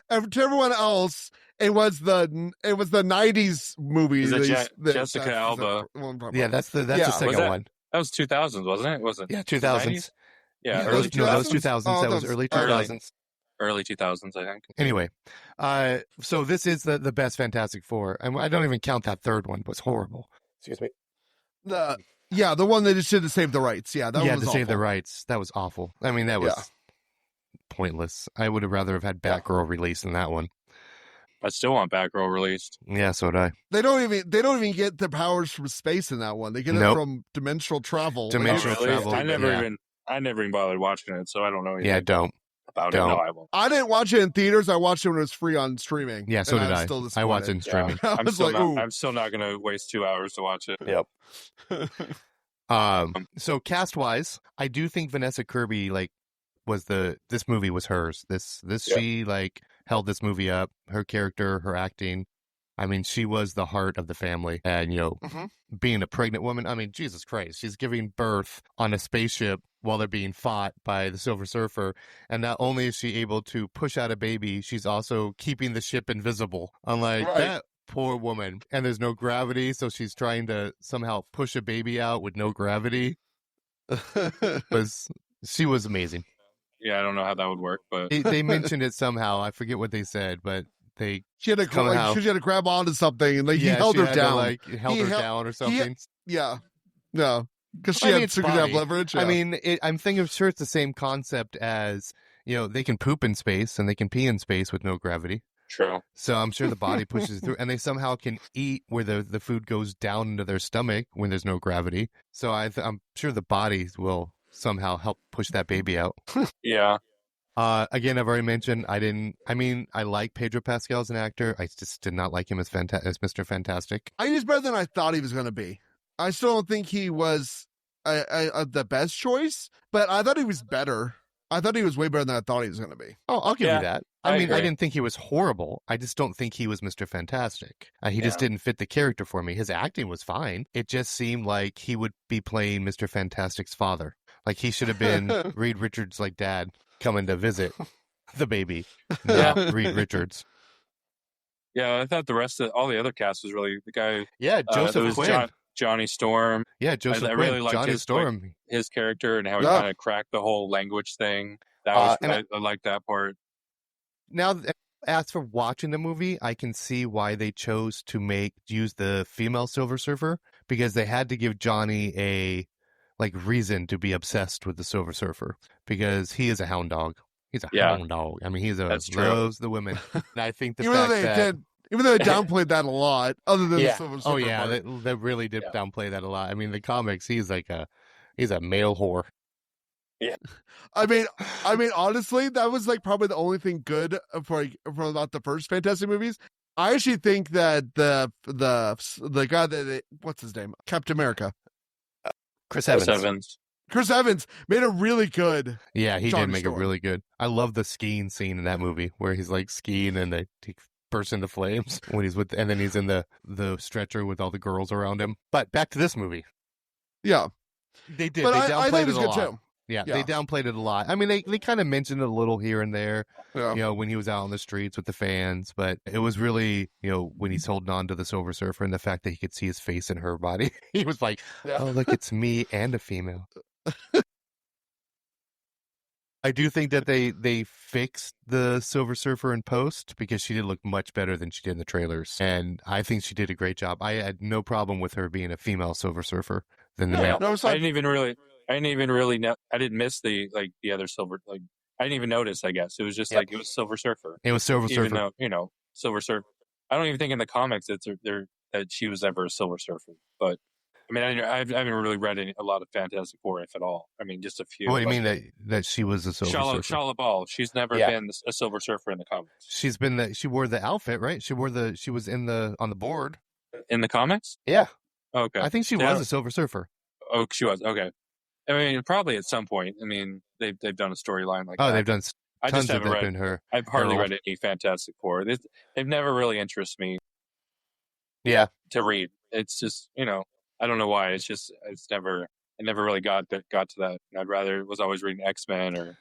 And to everyone else, it was the 90s movie. Jessica Alba. Yeah, that's the second one. That was 2000s, wasn't it? Was it? Yeah, 2000s. Yeah, early 2000s. That was 2000s. That was early 2000s. Early 2000s, I think. Anyway, so this is the best Fantastic Four. And I don't even count that third one. It was horrible. Excuse me. The one they just did to save the rights. Yeah, that was to awful. save the rights. That was awful. I mean, that was pointless. I would have rather have had Batgirl released than that one. I still want Batgirl released. Yeah, so would I. They don't even get their powers from space in that one. They get it from dimensional travel. Travel. I never even bothered watching it, so I don't know anything. Yeah, don't. About it. No, I won't. I didn't watch it in theaters. I watched it when it was free on streaming. Yeah, so did I. I watched it in streaming. Yeah. I'm still not going to waste 2 hours to watch it. Yep. So cast wise, I do think Vanessa Kirby this movie was hers. She held this movie up. Her character, her acting. I mean, she was the heart of the family. And, being a pregnant woman, I mean, Jesus Christ, she's giving birth on a spaceship while they're being fought by the Silver Surfer. And not only is she able to push out a baby, she's also keeping the ship invisible. Unlike that poor woman. And there's no gravity, so she's trying to somehow push a baby out with no gravity. She was amazing. Yeah, I don't know how that would work, but they mentioned it somehow. I forget what they said, but she had to grab onto something, and he held her down. Held her down or something. No, because she had super leverage. Yeah. I mean, I'm thinking sure it's the same concept as they can poop in space and they can pee in space with no gravity. True. So I'm sure the body pushes through, and they somehow can eat where the food goes down into their stomach when there's no gravity. So I'm sure the bodies will somehow help push that baby out. Yeah. Again, I've already mentioned I like Pedro Pascal as an actor. I just did not like him as Mr. Fantastic. I think he's better than I thought he was going to be. I still don't think he was the best choice, but I thought he was better. I thought he was way better than I thought he was going to be. Oh, I'll give you that. I mean, agree. I didn't think he was horrible. I just don't think he was Mr. Fantastic. He just didn't fit the character for me. His acting was fine. It just seemed like he would be playing Mr. Fantastic's father. Like he should have been Reed Richards' dad coming to visit the baby. Not Reed Richards. Yeah, I thought the rest of all the other cast was really the guy. Yeah, Joseph Quinn. Johnny Storm. Yeah, Joseph Quinn. I really liked Johnny Storm. His character and how he kind of cracked the whole language thing. That was I liked that part. Now, as for watching the movie, I can see why they chose to use the female Silver Surfer, because they had to give Johnny a reason to be obsessed with the Silver Surfer, because he is a hound dog. He's a hound dog. I mean, loves the women. And I think the fact that even though they downplayed that a lot, other than the Silver Surfer. Oh yeah, they really did downplay that a lot. I mean, the comics, he's a male whore. Yeah, I mean, honestly, that was probably the only thing good for about the first Fantastic movies. I actually think that the guy that what's his name, Captain America, Chris Evans made a really good. Yeah, he did make it really good. I love the skiing scene in that movie where he's skiing and he bursts into flames when and then he's in the stretcher with all the girls around him. But back to this movie. Yeah, they did. But they downplayed it a lot. Too. Yeah, they downplayed it a lot. I mean, they kind of mentioned it a little here and there, when he was out on the streets with the fans. But it was really, when he's holding on to the Silver Surfer and the fact that he could see his face in her body. He was like, oh, look, it's me and a female. I do think that they fixed the Silver Surfer in post, because she did look much better than she did in the trailers. And I think she did a great job. I had no problem with her being a female Silver Surfer. than the Yeah. male. No, it's I not- didn't even really know. I didn't miss the other silver. Like I didn't even notice. I guess it was just Yep. like it was Silver Surfer. It was Silver Even Surfer. though Silver Surfer. I don't even think in the comics that she was ever a Silver Surfer. But I mean, I haven't really read a lot of Fantastic Four, if at all. I mean, just a few. What do you mean that she was a Silver Surfer? Shala Ball. She's never been a Silver Surfer in the comics. She's been she wore the outfit, right? She was on the board. In the comics? Yeah. Okay. I think she was a Silver Surfer. Oh, she was. Okay. I mean, probably at some point. I mean, they've done a storyline like that. Oh, they've done I tons just of haven't that read. in her. I've hardly Herald. read any Fantastic Four. They've never really interested me Yeah. to read. It's just, I don't know why. I never really got to that. I'd rather was always reading X-Men or.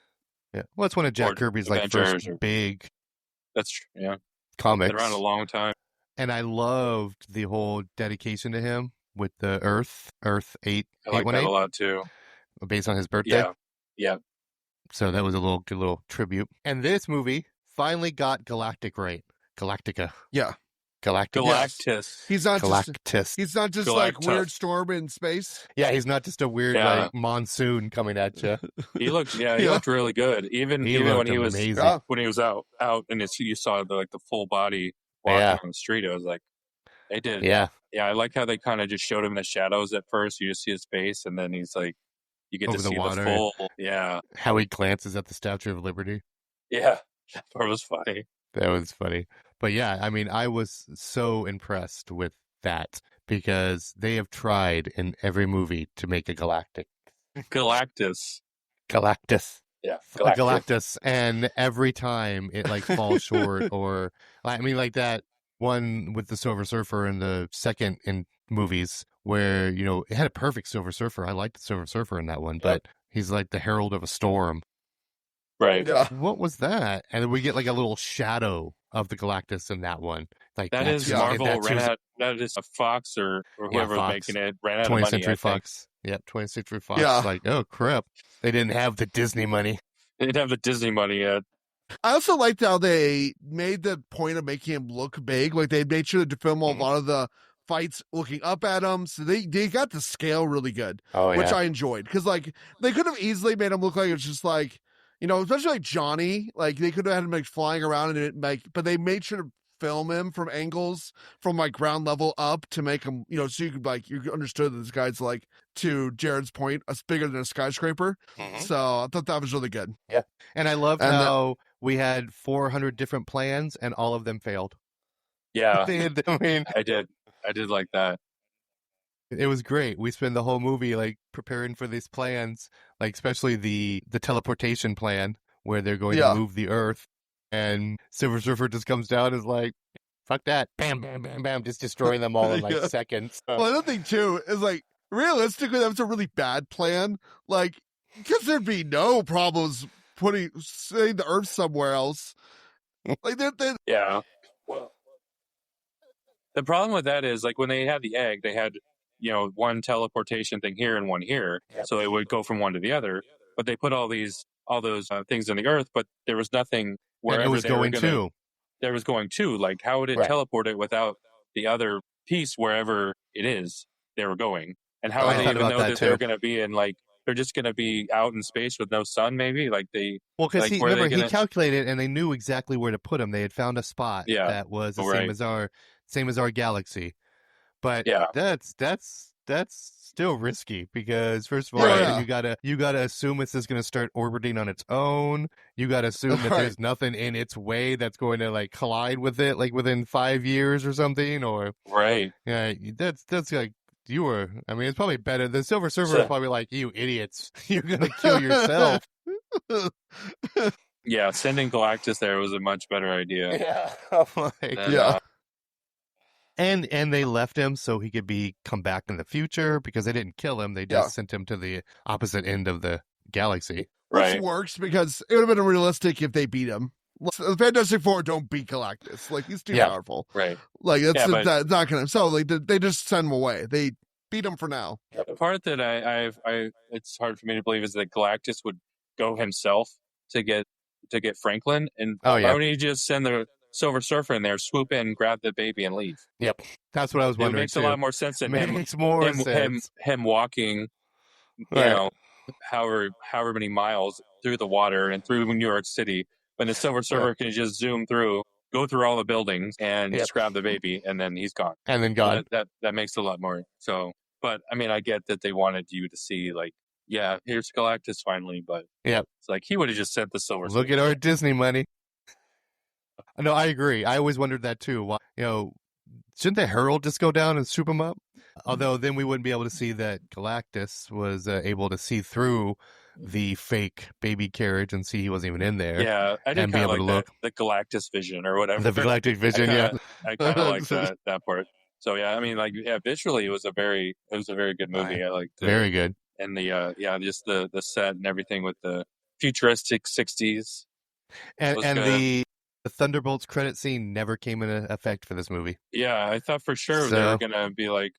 Yeah. Well, it's one of Jack Or Kirby's like Avengers first big That's true. Yeah. comics. Been around a long time. And I loved the whole dedication to him with the Earth 8 I like that a lot too. based on his birthday. Yeah. Yeah. So that was a good little tribute. And this movie finally got Galactic right. Galactica. Yeah. Galactic. Galactus. He's not just Galactus. he's not just like Galactus. weird storm in space. Yeah, he's not just a weird Yeah. like monsoon coming at you. He looked Yeah. looked really good. Even He when looked he was amazing. Yeah. when he was out and you saw the full body walking Yeah. on the street. I was like, they did. Yeah. Yeah, I like how they kind of just showed him in the shadows at first. You just see his face, and then he's like, you get Over to the see water. the full. Yeah, How he glances at the Statue of Liberty. yeah. That part was funny. That was funny. But yeah, I mean, I was so impressed with that because they have tried in every movie to make a Galactus. Galactus. Yeah, A Galactus, and every time it like falls short, or I mean, like that one with the Silver Surfer in the second in movies where it had a perfect Silver Surfer. I liked the Silver Surfer in that one, but he's like the herald of a storm. Right. Yeah. What was that? And then we get like a little shadow of the Galactus in that one. Like That that's is just- Marvel. that's just That is a Fox or whoever was Fox. making it ran out 20th of money. Century I think. Fox. Yep, 20th Century Fox. Yeah. Like, oh crap, they didn't have the Disney money. They didn't have the Disney money yet. I also liked how they made the point of making him look big. Like they made sure to film a lot of the fights looking up at him. So they got the scale really good, Oh which I enjoyed. Because like they could have easily made him look like it's just like, especially like Johnny. Like they could have had him like flying around and it like, but they made sure to film him from angles from like ground level up to make him, so you could like you understood that this guy's like, to Jared's point, bigger than a skyscraper. So I thought that was really good. Yeah, and I loved And how we had 400 different plans and all of them failed. Yeah, I mean, I did like that. it was great. We spent the whole movie like preparing for these plans, like especially the teleportation plan where they're going Yeah. to move the Earth, and Silver Surfer just comes down and is like, "Fuck that!" Bam, bam, bam, bam, just destroying them all in like Yeah. seconds. Well, another thing too is like realistically, that was a really bad plan. Like, because there'd be no problems saying the Earth somewhere else. Like they're Yeah. Well, the problem with that is like when they had the egg, they had one teleportation thing here and one here, so it would go from one to the other. But they put all those things in the Earth, but there was nothing And wherever it was they were going gonna- to. There was going to like how would it Right. teleport it without the other piece wherever it is they were going, and how I would they thought even about know that that they're too. going to be in like they're just going to be out in space with no sun? Maybe like they Well, because like, where are they remember he gonna- calculated and they knew exactly where to put him. They had found a spot Yeah. that was the Right. same as our galaxy. But Yeah. that's still risky because first of all, Yeah. you gotta assume it's just gonna start orbiting on its own. You gotta assume that Right. there's nothing in its way that's going to like collide with it, like within 5 years or something. Or right. yeah, that's like I mean, it's probably better. The Silver Surfer So- is probably like, you idiots, you're gonna kill yourself. Yeah, sending Galactus there was a much better idea. Yeah, I'm like, than, Yeah. and they left him so he could come back in the future because they didn't kill him. They just Yeah. sent him to the opposite end of the galaxy. right. Which works because it would have been realistic if they beat him. The Fantastic Four don't beat Galactus. Like he's too Yeah. powerful. Right. Like Yeah, but- that's not gonna. So like they just send him away. They beat him for now. The part that I it's hard for me to believe is that Galactus would go himself to get Franklin, and Oh, yeah. why would he just send the Silver Surfer in there, swoop in, grab the baby, and leave. Yep, that's what I was wondering. It makes a lot more sense than makes more sense. Him walking, however many miles through the water and through New York City. When the Silver Surfer can just zoom through, go through all the buildings, and just grab the baby, and then he's gone. And then gone. That makes a lot more. So, but I mean, I get that they wanted you to see, like, yeah, here's Galactus finally, but it's like he would have just sent the Silver Surfer. Look at our Disney money. No, I agree. I always wondered that too. Why, shouldn't the Herald just go down and swoop him up? Although then we wouldn't be able to see that Galactus was able to see through the fake baby carriage and see he wasn't even in there. Yeah, I didn't kind of like look the Galactus vision or whatever. The Galactic vision, I kind of like that part. So yeah, I mean, like, visually it was a very good movie. I liked it. Very good. And the just the set and everything with the futuristic 60s. And the Thunderbolts credit scene never came into effect for this movie. Yeah, I thought for sure they were going to be like,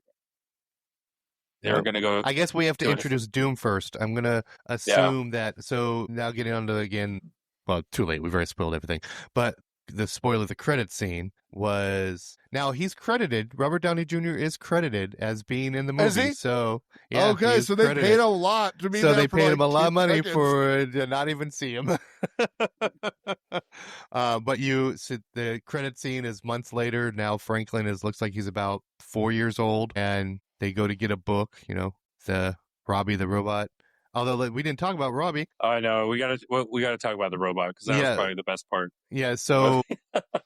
they were going to go. I guess we have to introduce Doom first. I'm going to assume that. So now getting on to, again, well, too late. We've already spoiled everything. But the spoiler of the credit scene was, now he's credited, Robert Downey Jr. is credited as being in the movie. Is he? So, okay, so they paid a lot to be there. So they paid him a lot of money seconds. for to not even see him. But the credit scene is months later. Now Franklin looks like he's about 4 years old, and they go to get a book, the Robbie the Robot. Although we didn't talk about Robbie. I know we got to talk about the robot because that was probably the best part. Yeah, so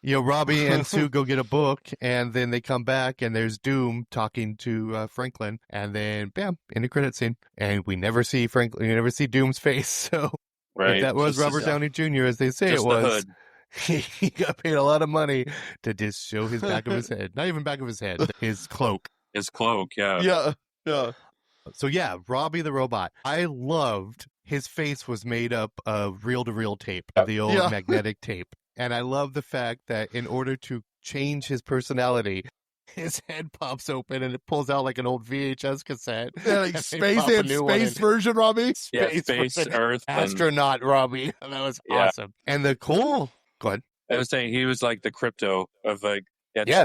Robbie and Sue go get a book, and then they come back, and there's Doom talking to Franklin, and then bam, in the credit scene, and we never see Franklin, you never see Doom's face. So if that was Robert Downey Jr., as they say it was, he got paid a lot of money to just show his back of his head, not even back of his head, his cloak. His cloak, yeah. So yeah, Robbie the Robot. I loved his face was made up of reel-to-reel tape, the old magnetic tape. And I love the fact that in order to change his personality, his head pops open and it pulls out like an old VHS cassette. Yeah, like space version, Robbie? Space Earth. Astronaut Robbie. That was awesome. And the cool... Go ahead. I was saying he was like the Crypto of like...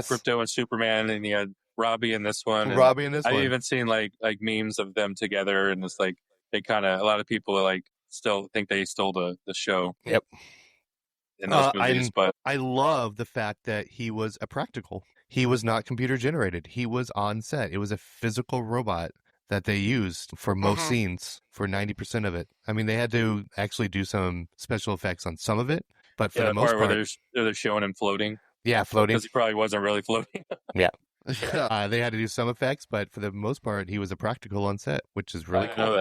Crypto and Superman, and he had Robbie in this one. I've even seen like memes of them together, and it's like they kind of, a lot of people are like still think they stole the show. Yep. In those movies, but I love the fact that he was a practical. He was not computer generated. He was on set. It was a physical robot that they used for most scenes, for 90% of it. I mean, they had to actually do some special effects on some of it, but for the most part, where they're showing him floating. Yeah, floating. Because he probably wasn't really floating. Yeah. They had to do some effects, but for the most part, he was a practical on set, which is really cool.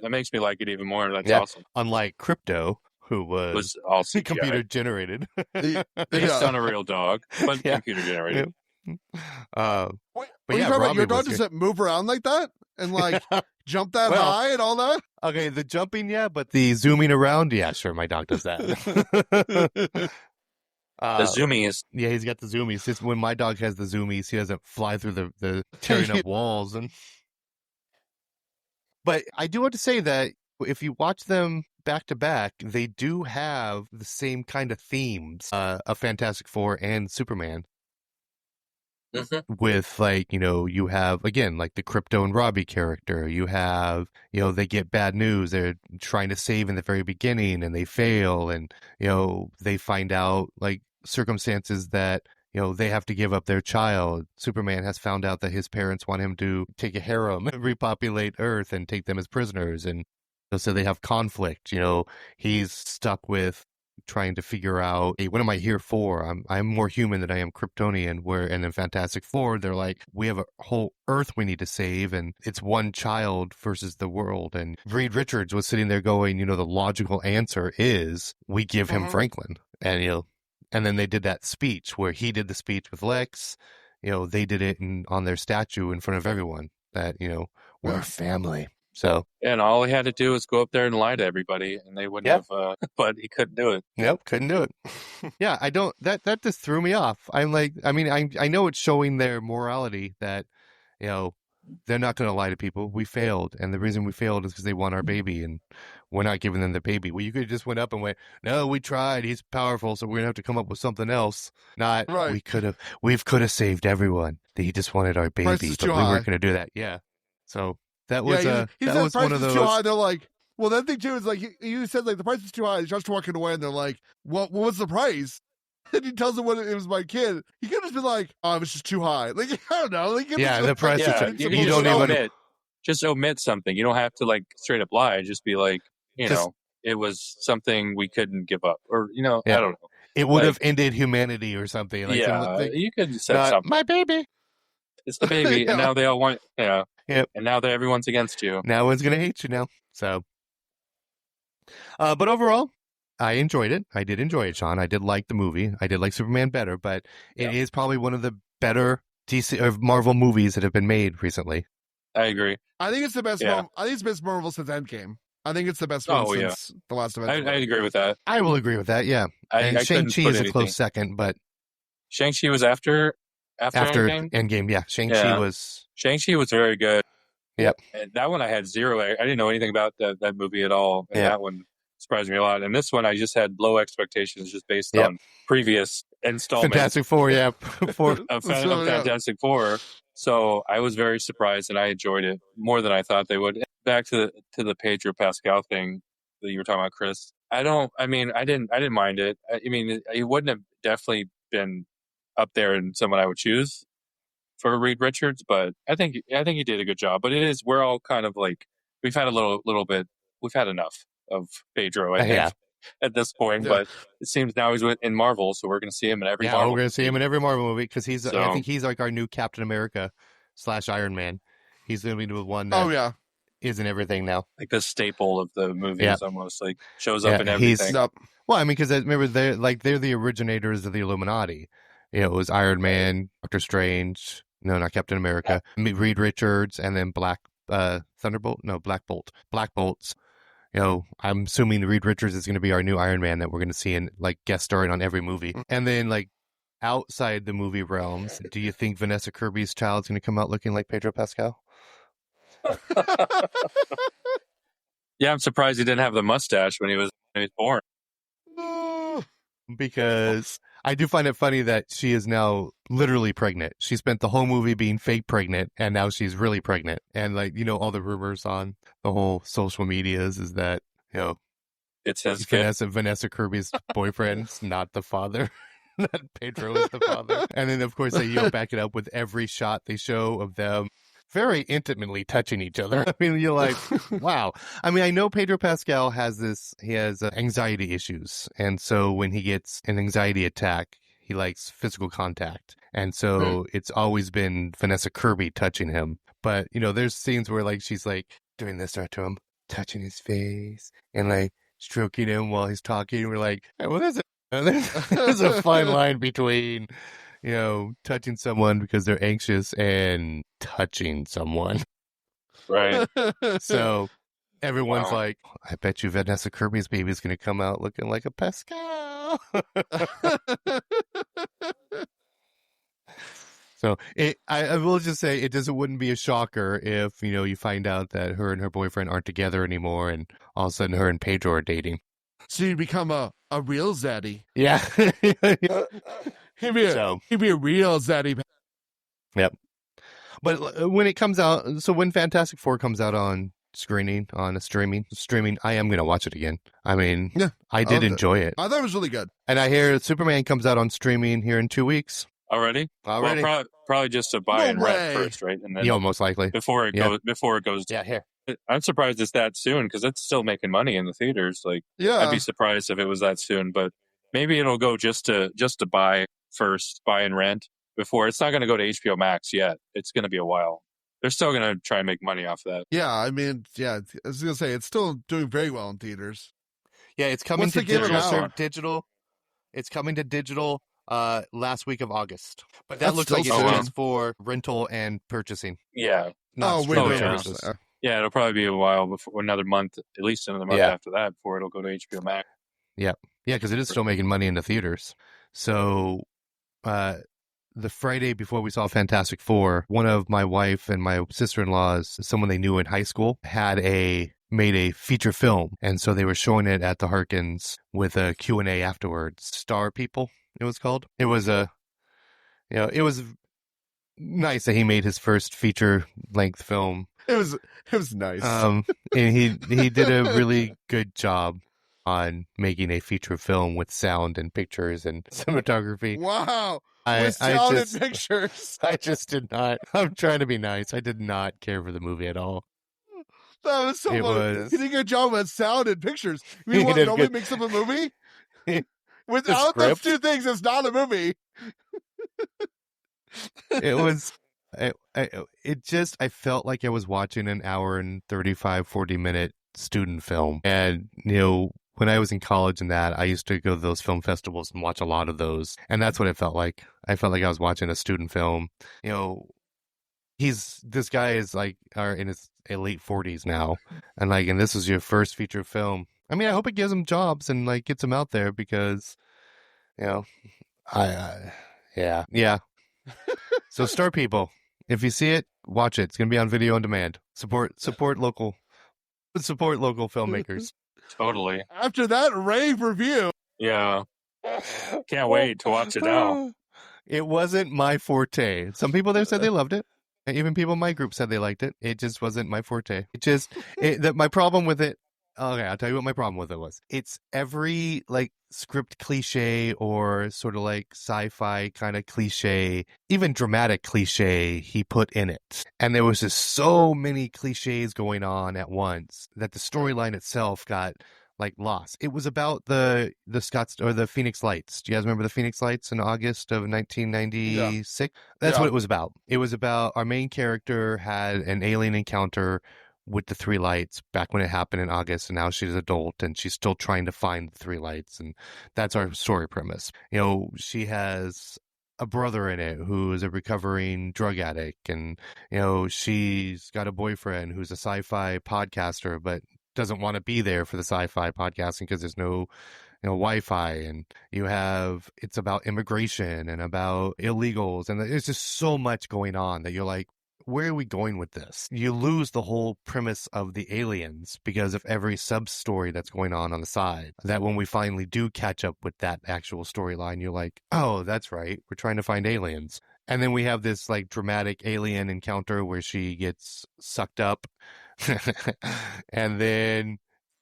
That makes me like it even more. That's awesome. Unlike Crypto, who was also computer generated. Based on a real dog, but computer generated. But your dog doesn't move around like that and like jump that high and all that? Okay, the jumping, but the zooming around, sure, my dog does that. The zoomies. Yeah, he's got the zoomies. When my dog has the zoomies, he doesn't fly through the tearing up walls. But I do want to say that if you watch them back to back, they do have the same kind of themes of Fantastic Four and Superman. With you have, again, like the Crypto and Robbie character. You have, they get bad news. They're trying to save in the very beginning and they fail. And, they find out like circumstances that, they have to give up their child. Superman has found out that his parents want him to take a harem and repopulate Earth and take them as prisoners. And so they have conflict. He's stuck with trying to figure out, hey, what am I here for? I'm more human than I am Kryptonian. And in Fantastic Four, they're like, we have a whole Earth we need to save, and it's one child versus the world. And Reed Richards was sitting there going, the logical answer is we give him Franklin. And and then they did that speech where he did the speech with Lex. They did it on their statue in front of everyone that we're a family. So, and all he had to do was go up there and lie to everybody, and they wouldn't have. But he couldn't do it. Yep, couldn't do it. I don't. That just threw me off. I'm like, I mean, I know it's showing their morality that, they're not going to lie to people. We failed, and the reason we failed is because they want our baby, and we're not giving them the baby. Well, you could have just went up and went, no, we tried. He's powerful, so we're gonna have to come up with something else. Not Right. we could have saved everyone. He just wanted our Price baby, is but too we high. weren't going to do that. Yeah. So that was he that said was price one of is those. too high. They're like, well, that thing too is like you said like the price is too high. He starts walking away, and they're like, what was the price? And he tells him what it was my kid. He could have just been like, oh, it was just too high. Like, I don't know. Like, Yeah, the price is Yeah, too- you don't just even- omit something. You don't have to like straight up lie. Just be like, you Just- know, it was something we couldn't give up, or Yeah. I don't know. It would Like- have ended humanity or something. Like, You could have said something. my baby. It's the baby, Yeah. and now they all want, Yep. and now everyone's against you. Now everyone's gonna hate you now. So, but overall, I enjoyed it. I did enjoy it, Sean. I did like the movie. I did like Superman better, but it is probably one of the better DC or Marvel movies that have been made recently. I agree. I think it's the best. Yeah. I think it's the best Marvel since Endgame. I think it's the best one Oh, yeah. since the last I event. agree with that. I will agree with that. Yeah, and I couldn't Shang-Chi put is a anything. close second, but Shang-Chi was after after Endgame? Endgame, yeah, Shang-Chi Yeah. was. Shang-Chi was very good. Yep. And that one I had zero. I didn't know anything about that movie at all. And Yeah. that one surprised me a lot. And this one I just had low expectations just based Yep. on previous installments Fantastic Four, yeah, Four. of So, yeah. Fantastic Four. So I was very surprised and I enjoyed it more than I thought they would. Back to the Pedro Pascal thing that you were talking about, Chris. I didn't mind it. I mean, he wouldn't have definitely been up there and someone I would choose for Reed Richards, but I think he did a good job. But we're all kind of like, we've had we've had enough of Pedro, I think, Yeah. at this point. Yeah. But it seems now he's in Marvel, so we're going to see him in every Yeah, Marvel. we're gonna see him in every Marvel movie because I So- think he's like our new Captain America / Iron Man. He's gonna be the one that Oh yeah. is in everything now. Like the staple of the movies, Yeah. almost like shows Yeah, up in he's- everything. Yep. Well, I mean, because remember they're the originators of the Illuminati. It was Iron Man, Doctor Strange, no, not Captain America, Reed Richards, and then Black Bolt. Black Bolt's. I'm assuming Reed Richards is going to be our new Iron Man that we're going to see in like guest starring on every movie. And then like outside the movie realms, do you think Vanessa Kirby's child's going to come out looking like Pedro Pascal? Yeah, I'm surprised he didn't have the mustache when he was born. Because I do find it funny that she is now literally pregnant. She spent the whole movie being fake pregnant, and now she's really pregnant. And like, all the rumors on the whole social medias is that, It's his kid. Vanessa Kirby's boyfriend's not the father. That Pedro is the father. And then of course they back it up with every shot they show of them very intimately touching each other. I mean, you're like, wow. I mean, I know Pedro Pascal has anxiety issues. And so when he gets an anxiety attack, he likes physical contact. And so it's always been Vanessa Kirby touching him. But, there's scenes where like she's like doing this to him, touching his face and like stroking him while he's talking. We're like, hey, well, there's a fine line between touching someone because they're anxious and touching someone. Right. So everyone's Wow. like, I bet you Vanessa Kirby's baby is going to come out looking like a Pascal. So I will just say it wouldn't be a shocker if, you find out that her and her boyfriend aren't together anymore and all of a sudden her and Pedro are dating. So you become a real zaddy. Yeah. He'd be a real zaddy. Yep. But when it comes out, so when Fantastic Four comes out on streaming, I am going to watch it again. I mean, Yeah, I did enjoy it. I thought it was really good. And I hear Superman comes out on streaming here in 2 weeks. Already? Already? Well, probably just to buy No and way. rent first, right? And then Yeah, most likely. before it goes. Yeah, here. I'm surprised it's that soon because it's still making money in the theaters. Like, Yeah. I'd be surprised if it was that soon, but maybe it'll go just to buy first, buy and rent before. It's not going to go to HBO Max yet. It's going to be a while. They're still going to try and make money off that. Yeah, I mean, yeah, I was gonna say it's still doing very well in theaters. Yeah, it's coming What's to the game about? digital. It's coming to digital last week of August. But that That's looks like still it's soon. just for rental and purchasing. Yeah. Not Oh, streaming wait, yeah. services. Yeah, it'll probably be a while before another month, at least another month Yeah. after that before it'll go to HBO Max. Yeah, because it is still making money in the theaters. So the Friday before we saw Fantastic Four, one of my wife and my sister-in-law's, someone they knew in high school, made a feature film. And so they were showing it at the Harkins with a Q&A afterwards. Star People, it was called. It was it was nice that he made his first feature-length film. It was nice. And he did a really good job on making a feature film with sound and pictures and cinematography. Wow. With sound and pictures. I just did not. I'm trying to be nice. I did not care for the movie at all. That was so funny. He did a good job with sound and pictures. You mean what normally makes up a movie? Without those two things, it's not a movie. It was... I felt like I was watching an hour and 35, 40-minute student film. And, when I was in college and that, I used to go to those film festivals and watch a lot of those. And that's what it felt like. I felt like I was watching a student film. This guy is in his late 40s now. And this is your first feature film. I mean, I hope it gives him jobs and gets him out there because, yeah. So Star People, if you see it, watch it. It's going to be on video on demand. Support local filmmakers. Totally. After that rave review. Yeah. Can't wait to watch it now. It wasn't my forte. Some people there said they loved it. Even people in my group said they liked it. It just wasn't my forte. My problem with it. Okay, I'll tell you what my problem with it was. It's every script cliche or sort of sci-fi kind of cliche, even dramatic cliche he put in it. And there was just so many cliches going on at once that the storyline itself got lost. It was about the Phoenix Lights. Do you guys remember the Phoenix Lights in August of 1996? Yeah. That's what it was about. It was about our main character had an alien encounter with the three lights back when it happened in August, and now she's an adult and she's still trying to find the three lights, and that's our story premise. She has a brother in it who is a recovering drug addict, and she's got a boyfriend who's a sci-fi podcaster but doesn't want to be there for the sci-fi podcasting because there's no Wi-Fi, and it's about immigration and about illegals, and there's just so much going on that you're like, where are we going with this? You lose the whole premise of the aliens because of every sub-story that's going on the side. That when we finally do catch up with that actual storyline, you're like, oh, that's right. We're trying to find aliens. And then we have this dramatic alien encounter where she gets sucked up and then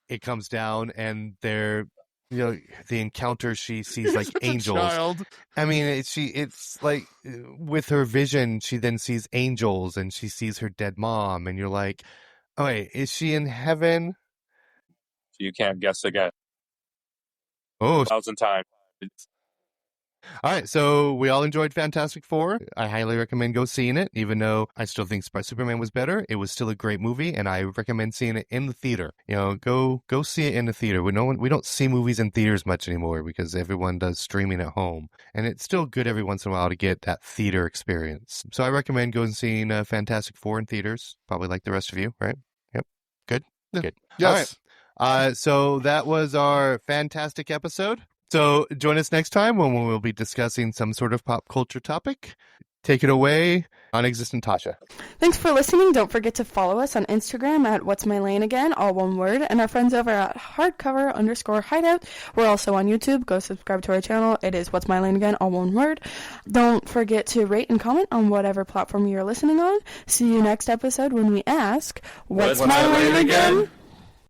it comes down and they're, the encounter, she sees angels. Child. I mean, it's with her vision, she then sees angels and she sees her dead mom, and you're like, oh wait, is she in heaven? You can't guess again. Oh, 1,000 times. All right, so we all enjoyed Fantastic Four. I highly recommend go seeing it, even though I still think Superman was better. It was still a great movie, and I recommend seeing it in the theater. Go see it in the theater. We don't see movies in theaters much anymore because everyone does streaming at home, and it's still good every once in a while to get that theater experience. So I recommend going and seeing Fantastic Four in theaters, probably like the rest of you, right? Yep, good, good. Yes. All right. So that was our fantastic episode. So join us next time when we'll be discussing some sort of pop culture topic. Take it away, non-existent Tasha. Thanks for listening. Don't forget to follow us on Instagram at What's My Lane Again, all one word, and our friends over at hardcover_hideout. We're also on YouTube. Go subscribe to our channel. It is What's My Lane Again, all one word. Don't forget to rate and comment on whatever platform you're listening on. See you next episode when we ask, What's my lane again?